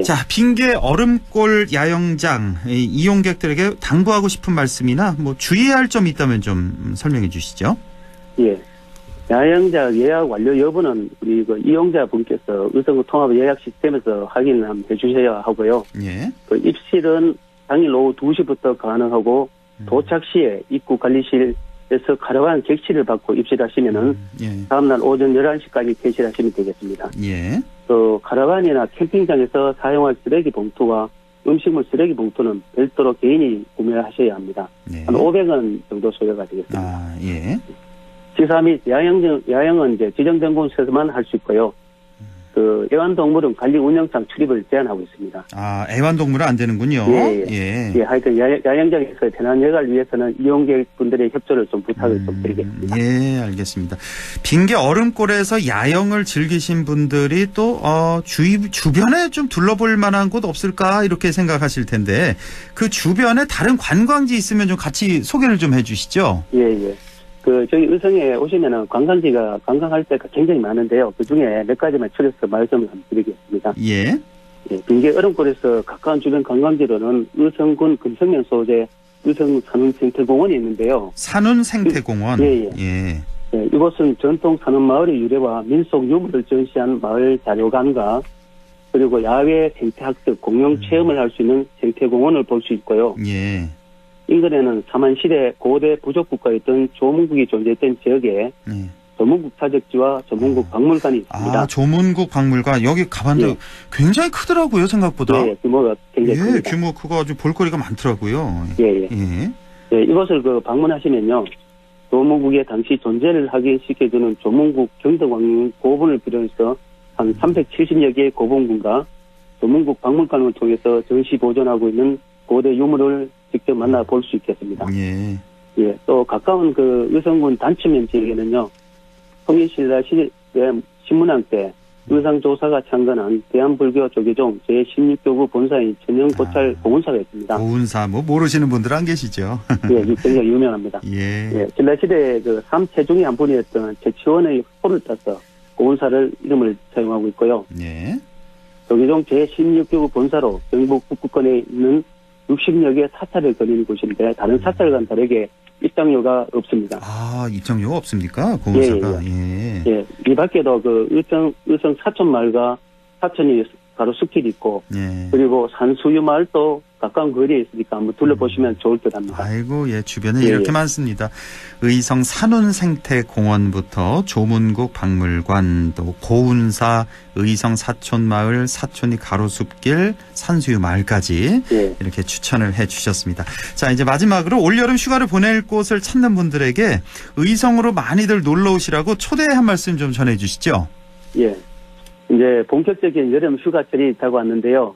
자, 빙계 얼음골 야영장 이용객들에게 당부하고 싶은 말씀이나 뭐 주의해야 할 점이 있다면 좀 설명해 주시죠. 야영장 예약 완료 여부는 우리 이용자분께서 의성구 통합 예약 시스템에서 확인을 한번 해주셔야 하고요. 입실은 당일 오후 2시부터 가능하고 도착 시에 입구 관리실에서 카라반 객실을 받고 입실하시면은 다음날 오전 11시까지 퇴실하시면 되겠습니다. 또 카라반이나 캠핑장에서 사용할 쓰레기 봉투와 음식물 쓰레기 봉투는 별도로 개인이 구매하셔야 합니다. 한 500원 정도 소요가 되겠습니다. 지사 및 야영은 이제 지정된 곳에서만 할 수 있고요. 그 애완동물은 관리 운영상 출입을 제한하고 있습니다. 아, 애완동물은 안 되는군요. 하여튼 야영장에서의 편한 여가를 위해서는 이용객분들의 협조를 좀 부탁을 좀 드리겠습니다. 알겠습니다. 빙계 얼음골에서 야영을 즐기신 분들이 또 주변에 좀 둘러볼 만한 곳 없을까 이렇게 생각하실 텐데 그 주변에 다른 관광지 있으면 좀 같이 소개를 좀 해주시죠. 저희 의성에 오시면은 관광할 때가 굉장히 많은데요. 그 중에 몇 가지만 추려서 말씀을 한번 드리겠습니다. 빙계 얼음골에서 가까운 주변 관광지로는 의성군 금성면 소재 의성 산운생태공원이 있는데요. 산운생태공원? 이곳은 전통 산운마을의 유래와 민속 유물을 전시한 마을 자료관과 그리고 야외 생태학습 공용 체험을 할 수 있는 생태공원을 볼 수 있고요. 인근에는 삼한시대 고대 부족국가였던 조문국이 존재했던 지역에 조문국 사적지와 조문국 박물관이 있습니다. 아, 조문국 박물관. 여기 가봤는데 굉장히 크더라고요, 생각보다. 규모가 굉장히 큽니다. 규모 크고 아주 볼거리가 많더라고요. 이곳을 방문하시면요. 조문국의 당시 존재를 확인시켜주는 조문국 경덕왕 고분을 비롯해서 한 370여 개의 고분군과 조문국 박물관을 통해서 전시 보존하고 있는 고대 유물을 직접 만나볼 수 있겠습니다. 또 가까운 의성군 단치면 지역에는요. 통일신라 시대 신문왕 때 의상조사가 창건한 대한불교 조계종 제16교구 본사인 천연고찰 고운사가 있습니다. 고운사 모르시는 분들 안 계시죠? 굉장히 유명합니다. 신라시대 삼태중의 한 분이었던 최치원의 호를 따서 고운사를 이름을 사용하고 있고요. 조계종 제16교구 본사로 경북 북부권에 있는 60여 개 사찰을 거리는 곳인데 다른 사찰과는 다르게 입장료가 없습니다. 아, 입장료가 없습니까? 고운사가. 이 밖에도 의성 사촌마을과 사천이 바로 숲길이 있고 그리고 산수유 마을도 가까운 거리에 있으니까 한번 둘러보시면 좋을 듯 합니다. 아이고, 주변에 이렇게 많습니다. 의성 산운생태공원부터 조문국 박물관, 또 고운사, 의성 사촌마을, 사촌이 가로숲길, 산수유 마을까지 이렇게 추천을 해주셨습니다. 자, 이제 마지막으로 올여름 휴가를 보낼 곳을 찾는 분들에게 의성으로 많이들 놀러 오시라고 초대 한 말씀 좀 전해주시죠. 이제 본격적인 여름 휴가철이 다가왔는데요.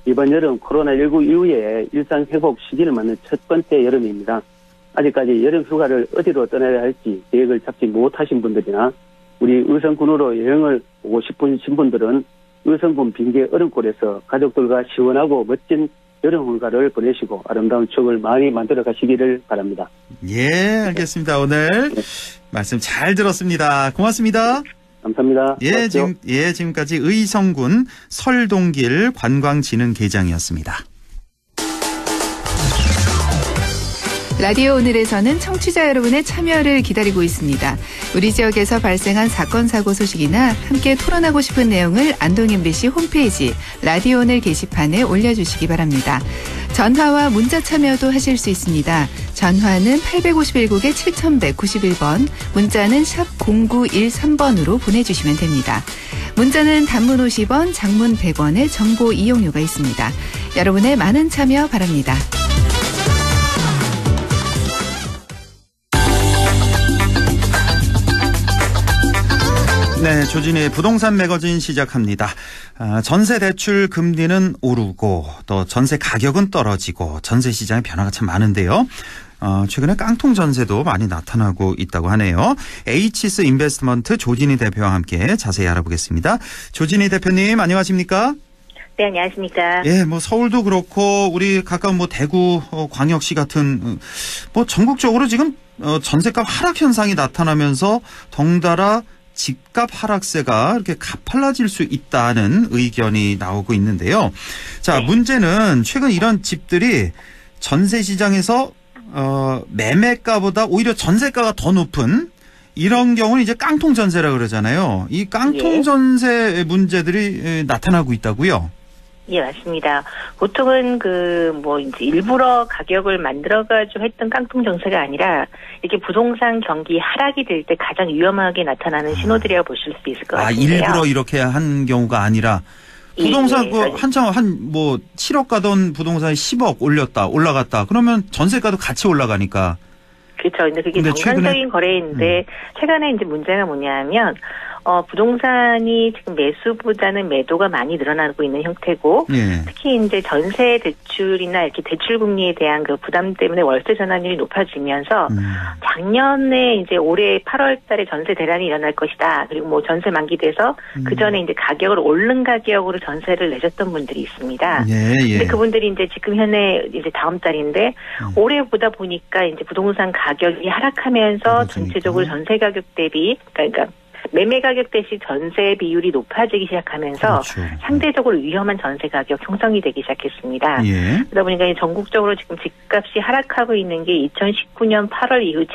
이번 여름 코로나19 이후에 일상 회복 시기를 맞는 첫 번째 여름입니다. 아직까지 여름 휴가를 어디로 떠나야 할지 계획을 잡지 못하신 분들이나 우리 의성군으로 여행을 오고 싶으신 분들은 의성군 빙계 얼음골에서 가족들과 시원하고 멋진 여름 휴가를 보내시고 아름다운 추억을 많이 만들어 가시기를 바랍니다. 알겠습니다. 오늘 말씀 잘 들었습니다. 고맙습니다. 감사합니다. 지금까지 의성군 설동길 관광진흥계장이었습니다. 라디오 오늘에서는 청취자 여러분의 참여를 기다리고 있습니다. 우리 지역에서 발생한 사건 사고 소식이나 함께 토론하고 싶은 내용을 안동 MBC 홈페이지 라디오 오늘 게시판에 올려주시기 바랍니다. 전화와 문자 참여도 하실 수 있습니다. 전화는 851국에 7191번, 문자는 샵 0913번으로 보내주시면 됩니다. 문자는 단문 50원, 장문 100원의 정보 이용료가 있습니다. 여러분의 많은 참여 바랍니다. 네, 조진희의 부동산 매거진 시작합니다. 전세 대출 금리는 오르고 또 전세 가격은 떨어지고 전세 시장의 변화가 참 많은데요. 최근에 깡통 전세도 많이 나타나고 있다고 하네요. H스 인베스트먼트 조진희 대표와 함께 자세히 알아보겠습니다. 조진희 대표님 안녕하십니까? 네, 안녕하십니까? 예, 뭐 서울도 그렇고 우리 가까운 뭐 대구 광역시 같은 뭐 전국적으로 지금 전세값 하락 현상이 나타나면서 덩달아 집값 하락세가 이렇게 가팔라질 수 있다는 의견이 나오고 있는데요. 자, 네. 문제는 최근 이런 집들이 전세 시장에서 매매가보다 오히려 전세가가 더 높은 이런 경우는 이제 깡통 전세라 그러잖아요. 이 깡통 전세 문제들이 나타나고 있다고요? 예, 맞습니다. 보통은 이제 일부러 가격을 만들어가지고 했던 깡통 정세가 아니라 이렇게 부동산 경기 하락이 될 때 가장 위험하게 나타나는 신호들이라고 보실 수 있을 것 같은데요. 일부러 이렇게 한 경우가 아니라 부동산 한창 7억 가던 부동산이 10억 올라갔다. 그러면 전세가도 같이 올라가니까. 그렇죠. 근데 그게 정상적인 거래인데 최근에 이제 문제가 뭐냐면 부동산이 지금 매수보다는 매도가 많이 늘어나고 있는 형태고 특히 이제 전세 대출이나 이렇게 대출 금리에 대한 그 부담 때문에 월세 전환율이 높아지면서 작년에 이제 올해 8월 달에 전세 대란이 일어날 것이다. 그리고 뭐 전세 만기돼서 그 전에 이제 가격을 오른 가격으로 전세를 내셨던 분들이 있습니다. 근데 그분들이 이제 지금 현재 이제 다음 달인데 올해 보다 보니까 이제 부동산 가격이 하락하면서 전체적으로 전세 가격 대비 그러니까 매매 가격 대신 전세 비율이 높아지기 시작하면서 상대적으로 위험한 전세 가격 형성이 되기 시작했습니다. 그러다 보니까 전국적으로 지금 집값이 하락하고 있는 게 2019년 8월 이후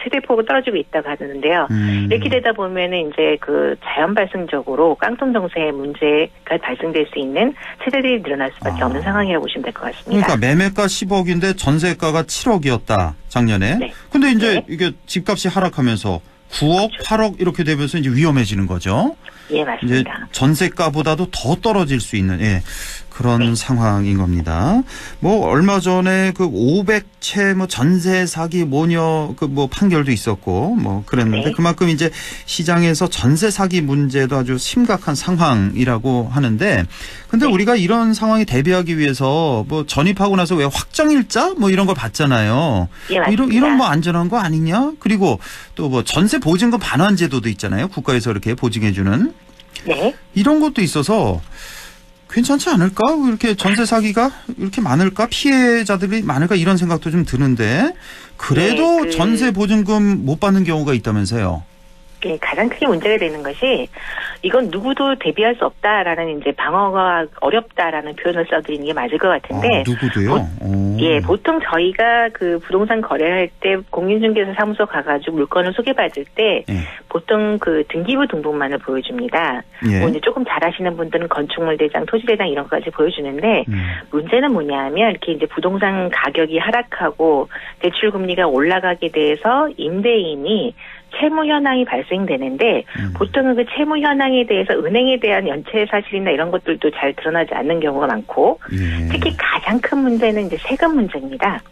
최대폭으로 떨어지고 있다고 하는데요. 이렇게 되다 보면은 이제 자연 발생적으로 깡통 정세의 문제가 발생될 수 있는 세대들이 늘어날 수밖에 없는 상황이라고 보시면 될 것 같습니다. 그러니까 매매가 10억인데 전세가가 7억이었다 작년에. 네. 근데 이제 이게 집값이 하락하면서 9억, 8억 이렇게 되면서 이제 위험해지는 거죠. 예, 맞습니다. 이제 전세가보다도 더 떨어질 수 있는 그런 상황인 겁니다. 뭐 얼마 전에 500채 전세 사기 모녀 판결도 있었고 그랬는데 그만큼 이제 시장에서 전세 사기 문제도 아주 심각한 상황이라고 하는데 근데 우리가 이런 상황에 대비하기 위해서 전입하고 나서 왜 확정일자 이런 걸 받잖아요. 예, 맞습니다. 이런 안전한 거 아니냐? 그리고 또 전세 보증금 반환 제도도 있잖아요. 국가에서 이렇게 보증해주는. 네. 이런 것도 있어서 괜찮지 않을까? 이렇게 전세 사기가 이렇게 많을까? 피해자들이 많을까? 이런 생각도 좀 드는데 그래도 전세 보증금 못 받는 경우가 있다면서요? 예, 가장 크게 문제가 되는 것이 이건 누구도 대비할 수 없다라는 이제 방어가 어렵다라는 표현을 써드리는 게 맞을 것 같은데. 누구도요? 보통 저희가 부동산 거래할 때 공인중개사 사무소 가가지고 물건을 소개받을 때 보통 등기부 등본만을 보여줍니다. 이제 조금 잘하시는 분들은 건축물 대장, 토지 대장 이런 것까지 보여주는데 문제는 뭐냐면 이렇게 이제 부동산 가격이 하락하고 대출 금리가 올라가게 돼서 임대인이 채무 현황이 발생되는데 보통은 그 채무 현황에 대해서 은행에 대한 연체 사실이나 이런 것들도 잘 드러나지 않는 경우가 많고 특히 가장 큰 문제는 이제 세금 문제입니다.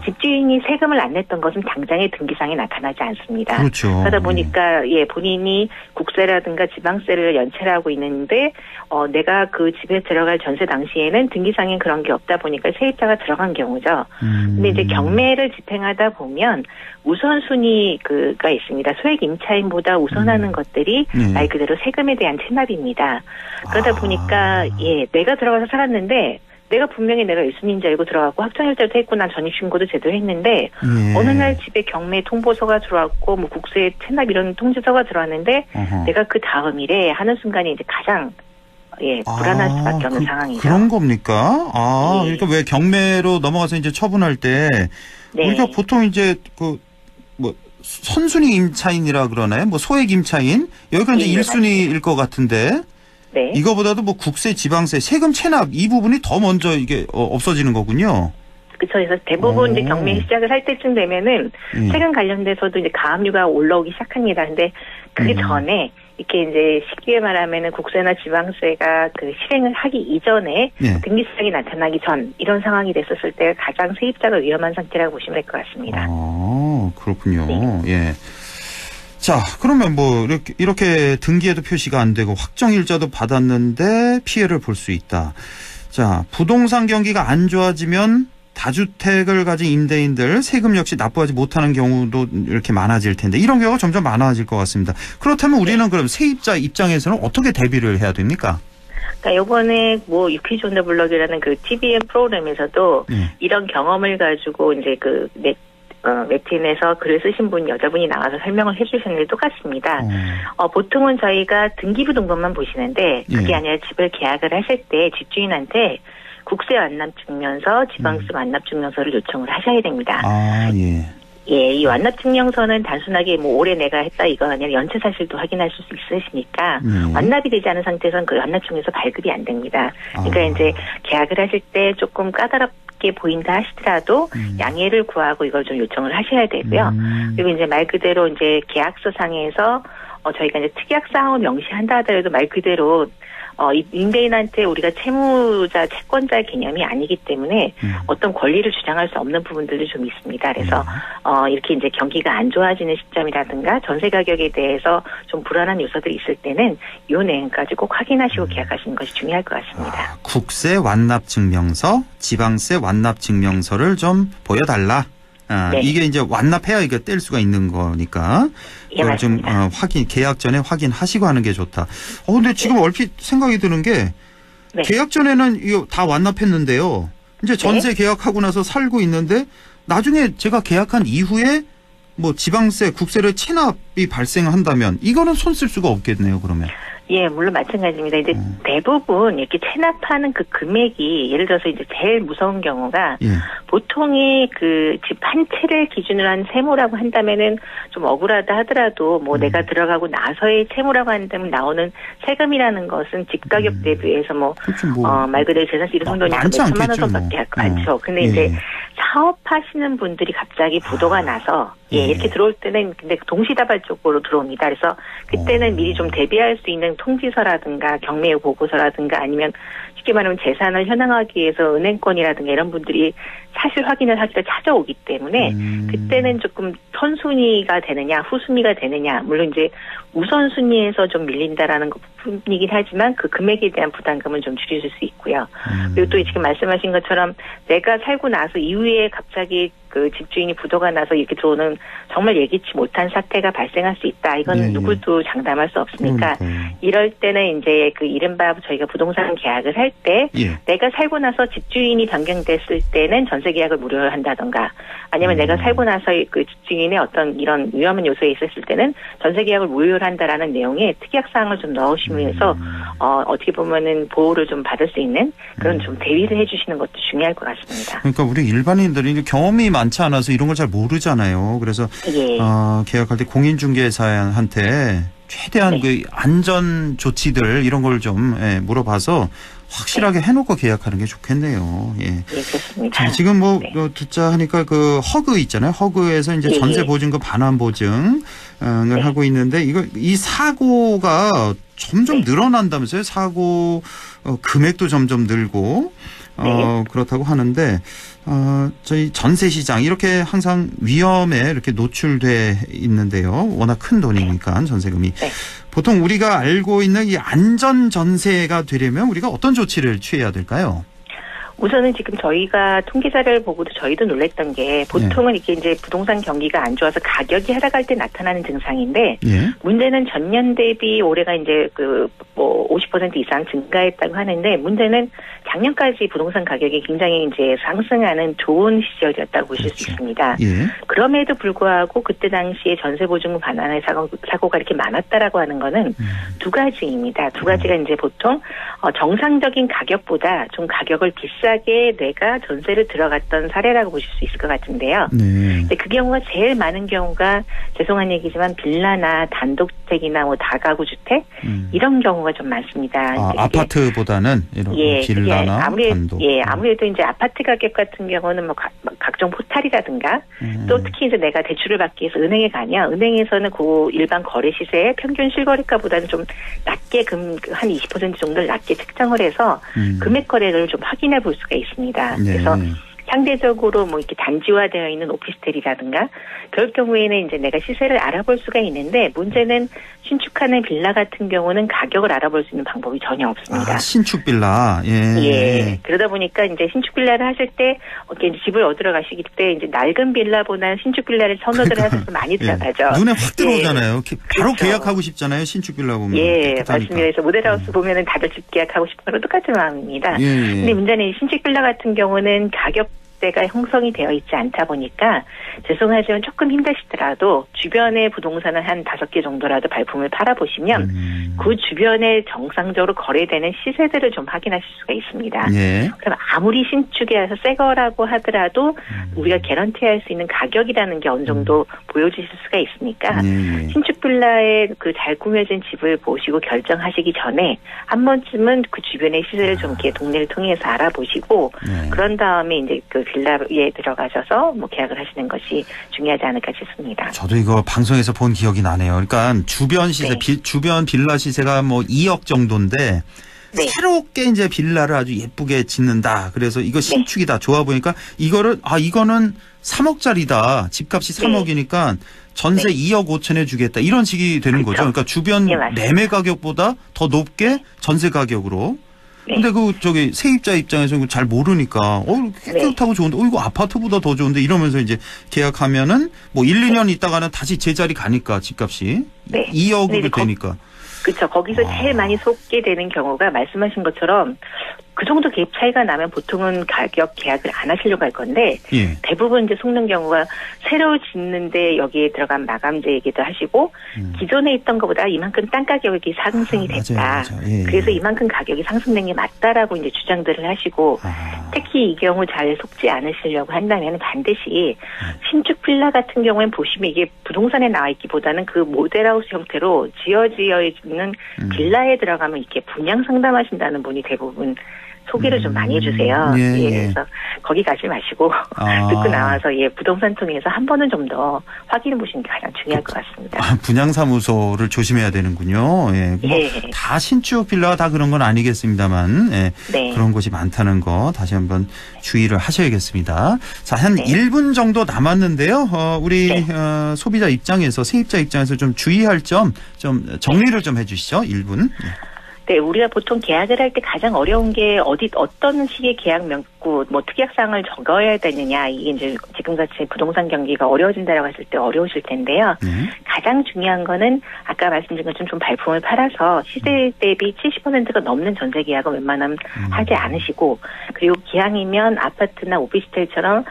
집주인이 세금을 안 냈던 것은 당장의 등기상에 나타나지 않습니다. 그렇죠. 그러다 보니까 본인이 국세라든가 지방세를 연체를 하고 있는데 내가 그 집에 들어갈 전세 당시에는 등기상에 그런 게 없다 보니까 세입자가 들어간 경우죠. 근데 이제 경매를 집행하다 보면 우선순위가 있습니다. 소액 임차인보다 우선하는 것들이 말 그대로 세금에 대한 체납입니다. 그러다 보니까 내가 들어가서 살았는데 내가 분명히 내가 1순위인 줄 알고 들어갔고 확정일자도 했고 난 전입신고도 제대로 했는데 어느 날 집에 경매 통보서가 들어왔고 국세 체납 이런 통지서가 들어왔는데 내가 그 다음 일에 하는 순간에 이제 가장 불안할 수밖에 없는 상황이죠. 그런 겁니까? 그러니까 왜 경매로 넘어가서 이제 처분할 때 우리가 보통 이제 선순위 임차인이라 그러나요? 소액 임차인 여기가 이제 1순위일 것 같은데 이거보다도 국세, 지방세, 세금 체납 이 부분이 더 먼저 이게 없어지는 거군요. 그렇죠. 그래서 대부분 이제 경매 시작을 할 때쯤 되면은 세금 관련돼서도 이제 가압류가 올라오기 시작합니다. 근데 그 전에 이렇게 이제 쉽게 말하면은 국세나 지방세가 실행을 하기 이전에 등기 수정이 나타나기 전 이런 상황이 됐었을 때 가장 세입자가 위험한 상태라고 보시면 될 것 같습니다. 그렇군요. 예. 자, 그러면 이렇게 등기에도 표시가 안 되고 확정일자도 받았는데 피해를 볼 수 있다. 자, 부동산 경기가 안 좋아지면 다주택을 가진 임대인들 세금 역시 납부하지 못하는 경우도 이렇게 많아질 텐데 이런 경우가 점점 많아질 것 같습니다. 그렇다면 우리는 그럼 세입자 입장에서는 어떻게 대비를 해야 됩니까? 그러니까 요번에 유퀴즈 온 더 블럭이라는 TVN 프로그램에서도 이런 경험을 가지고 이제 웹틴에서 글을 쓰신 여자분이 나와서 설명을 해주셨는데 똑같습니다. 보통은 저희가 등기부등본만 보시는데 그게 아니라 집을 계약을 하실 때 집주인한테 국세 완납증명서, 지방세 완납증명서를 요청을 하셔야 됩니다. 이 완납증명서는 단순하게 올해 내가 했다 이거 아니라 연체 사실도 확인할 수 있으시니까 완납이 되지 않은 상태에서는 그 완납증명서 발급이 안 됩니다. 그러니까 이제 계약을 하실 때 조금 까다롭게 보인다 하시더라도 양해를 구하고 이걸 좀 요청을 하셔야 되고요. 그리고 이제 말 그대로 이제 계약서 상에서 저희가 이제 특약 사항을 명시한다 하더라도 말 그대로 임대인한테 우리가 채무자, 채권자의 개념이 아니기 때문에 어떤 권리를 주장할 수 없는 부분들도 좀 있습니다. 그래서 이렇게 이제 경기가 안 좋아지는 시점이라든가 전세 가격에 대해서 좀 불안한 요소들이 있을 때는 이 내용까지 꼭 확인하시고 계약하시는 것이 중요할 것 같습니다. 국세 완납증명서, 지방세 완납증명서를 좀 보여달라. 이게 이제 완납해야 이게 뗄 수가 있는 거니까. 그걸 좀 계약 전에 확인하시고 하는 게 좋다. 근데 지금 얼핏 생각이 드는 게 계약 전에는 이거 다 완납했는데요. 이제 전세 계약하고 나서 살고 있는데 나중에 제가 계약한 이후에 지방세, 국세를 체납이 발생한다면 이거는 손 쓸 수가 없겠네요. 그러면. 예, 물론 마찬가지입니다. 이제 대부분 이렇게 체납하는 그 금액이 예를 들어서 이제 제일 무서운 경우가 보통의 집 한 채를 기준으로 한 세무라고 한다면은 좀 억울하다 하더라도 내가 들어가고 나서의 채무라고 한다면 나오는 세금이라는 것은 집 가격 대비해서 말 그대로 재산세 1호 정도니까 몇천만 원 선밖에 않죠. 근데 이제 사업하시는 분들이 갑자기 부도가 나서 이렇게 들어올 때는 근데 동시다발적으로 들어옵니다. 그래서 그때는 미리 좀 대비할 수 있는 통지서라든가 경매 보고서라든가 아니면 쉽게 말하면 재산을 현황하기 위해서 은행권이라든가 이런 분들이 사실 확인을 하기로 찾아오기 때문에 그때는 조금 선순위가 되느냐 후순위가 되느냐 물론 이제 우선순위에서 좀 밀린다라는 부분이긴 하지만 그 금액에 대한 부담금은 좀 줄여줄 수 있고요. 그리고 또 지금 말씀하신 것처럼 내가 살고 나서 이후에 갑자기 집주인이 부도가 나서 이렇게 들어오는 정말 예기치 못한 사태가 발생할 수 있다. 이건 누구도 장담할 수 없으니까 이럴 때는 이제 이른바 저희가 부동산 계약을 할 때 내가 살고 나서 집주인이 변경됐을 때는 전세 계약을 무료로 한다던가 아니면 내가 살고 나서 집주인의 어떤 이런 위험한 요소에 있었을 때는 전세 계약을 무료로 한다라는 내용의 특약 사항을 좀 넣으시면서 어떻게 보면은 보호를 좀 받을 수 있는 그런 좀 대위를 해주시는 것도 중요할 것 같습니다. 그러니까 우리 일반인들이 경험이 많지 않아서 이런 걸 잘 모르잖아요. 그래서 계약할 때 공인중개사한테 최대한 안전 조치들 이런 걸 좀 물어봐서 확실하게 해놓고 계약하는 게 좋겠네요. 그렇습니다. 자, 지금 듣자 하니까 허그 있잖아요. 허그에서 이제 전세 보증금 반환 보증을 하고 있는데 이 사고가 점점 늘어난다면서요? 사고 금액도 점점 늘고 그렇다고 하는데 저희 전세 시장 이렇게 항상 위험에 이렇게 노출돼 있는데요. 워낙 큰 돈이니까 전세금이. 보통 우리가 알고 있는 이 안전 전세가 되려면 우리가 어떤 조치를 취해야 될까요? 우선은 지금 저희가 통계 자료를 보고도 저희도 놀랬던 게 보통은 이렇게 이제 부동산 경기가 안 좋아서 가격이 하락할 때 나타나는 증상인데 문제는 전년 대비 올해가 이제 그 뭐 50% 이상 증가했다고 하는데 문제는 작년까지 부동산 가격이 굉장히 이제 상승하는 좋은 시절이었다고 보실 수 있습니다. 그럼에도 불구하고 그때 당시에 전세 보증금 반환의 사고가 이렇게 많았다라고 하는 거는 두 가지입니다. 두 가지가 이제 보통 정상적인 가격보다 좀 가격을 비싸게 내가 전세를 들어갔던 사례라고 보실 수 있을 것 같은데요. 근데 그 경우가 제일 많은 경우가 죄송한 얘기지만 빌라나 단독주택이나 뭐 다가구 주택 이런 경우가 좀 많습니다. 아파트보다는 이런 빌라나 단독. 아무래도 이제 아파트 가격 같은 경우는 뭐 각종 포탈이라든가 또 특히 이제 내가 대출을 받기 위해서 은행에 가면 은행에서는 그 일반 거래 시세 평균 실거래가보다는 좀 낮게 한 20% 정도를 낮게 책정을 해서 금액 거래를 좀 확인해 볼 수가 있습니다. 그래서 상대적으로 뭐 이렇게 단지화되어 있는 오피스텔이라든가 그럴 경우에는 이제 내가 시세를 알아볼 수가 있는데 문제는 신축하는 빌라 같은 경우는 가격을 알아볼 수 있는 방법이 전혀 없습니다. 신축 빌라. 그러다 보니까 이제 신축 빌라를 하실 때 이렇게 집을 얻으러 가시기 때 이제 낡은 빌라보다는 신축 빌라를 선호를 하셔서 많이 들어가죠. 눈에 확 들어오잖아요. 바로 계약하고 싶잖아요. 신축 빌라 보면. 맞습니다. 그래서 모델하우스 보면은 다들 집 계약하고 싶은 거랑 똑같은 마음입니다. 근데 문제는 신축 빌라 같은 경우는 가격대가 형성이 되어 있지 않다 보니까 죄송하지만 조금 힘드시더라도 주변의 부동산을 한 5개 정도라도 발품을 팔아보시면 그 주변에 정상적으로 거래되는 시세들을 좀 확인하실 수가 있습니다. 그럼 아무리 신축이라서 새 거라고 하더라도 우리가 개런티할 수 있는 가격이라는 게 어느 정도 보여주실 수가 있으니까 신축 빌라에 그 잘 꾸며진 집을 보시고 결정하시기 전에 한 번쯤은 그 주변의 시세를 좀 이렇게 동네를 통해서 알아보시고 그런 다음에 이제 그 빌라에 들어가셔서 뭐 계약을 하시는 것이 중요하지 않을까 싶습니다. 저도 이거 방송에서 본 기억이 나네요. 그러니까 주변 시세, 주변 빌라 시세가 뭐 2억 정도인데 새롭게 이제 빌라를 아주 예쁘게 짓는다. 그래서 이거 신축이다. 좋아 보니까 이거는 3억짜리다. 집값이 3억이니까 전세 2억 5천에 주겠다. 이런 식이 되는 거죠. 그러니까 주변 매매 가격보다 더 높게 전세 가격으로. 근데 세입자 입장에서는 잘 모르니까 깨끗하고 좋은데 이거 아파트보다 더 좋은데 이러면서 이제 계약하면은 뭐 1, 2년 있다가는 다시 제자리 가니까 집값이 2억으로 되니까. 그렇죠. 거기서 제일 많이 속게 되는 경우가 말씀하신 것처럼 그 정도 갭 차이가 나면 보통은 가격 계약을 안 하시려고 할 건데 대부분 이제 속는 경우가 새로 짓는데 여기에 들어간 마감재 얘기도 하시고 기존에 있던 것보다 이만큼 땅 가격이 상승이 됐다. 맞아요. 그래서 이만큼 가격이 상승된 게 맞다라고 이제 주장들을 하시고 특히 이 경우 잘 속지 않으시려고 한다면 반드시 신축 빌라 같은 경우에는 보시면 이게 부동산에 나와 있기보다는 그 모델하우스 형태로 지어져 있는 빌라에 들어가면 이렇게 분양 상담하신다는 분이 대부분 소개를 좀 많이 해주세요. 그래서 거기 가지 마시고 듣고 나와서 부동산 통해서 한 번은 좀 더 확인해 보시는 게 가장 중요할 것 같습니다. 분양사무소를 조심해야 되는군요. 다 신축 빌라가 다 그런 건 아니겠습니다만 그런 곳이 많다는 거 다시 한번 주의를 하셔야겠습니다. 자, 한 1분 정도 남았는데요. 우리 소비자 입장에서 세입자 입장에서 좀 주의할 점 좀 정리를 좀 해주시죠. 1분. 네, 우리가 보통 계약을 할 때 가장 어려운 게 어떤 식의 계약 명부, 뭐 특약사항을 적어야 되느냐, 이게 이제 지금같이 부동산 경기가 어려워진다라고 했을 때 어려우실 텐데요. 가장 중요한 거는 아까 말씀드린 것처럼 좀 발품을 팔아서 시세 대비 70%가 넘는 전세 계약은 웬만하면 하지 않으시고, 그리고 기왕이면 아파트나 오피스텔처럼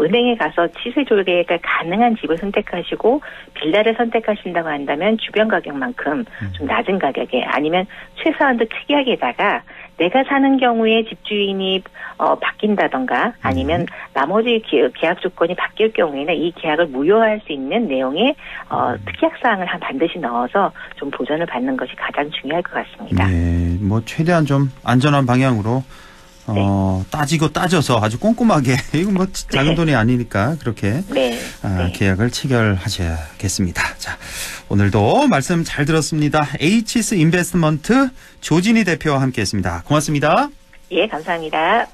은행에 가서 시세 조회가 가능한 집을 선택하시고 빌라를 선택하신다고 한다면 주변 가격만큼 좀 낮은 가격에 아니면 최소한도 특이하게다가 내가 사는 경우에 집주인이 바뀐다던가 아니면 나머지 계약 조건이 바뀔 경우에는 이 계약을 무효할 수 있는 내용의 특약사항을 반드시 넣어서 좀 보전을 받는 것이 가장 중요할 것 같습니다. 네, 뭐 최대한 좀 안전한 방향으로 따지고 따져서 아주 꼼꼼하게 이거 뭐 작은 돈이 아니니까 그렇게 계약을 체결하셔야겠습니다. 자, 오늘도 말씀 잘 들었습니다. H스 인베스트먼트 조진희 대표와 함께했습니다. 고맙습니다. 예, 감사합니다.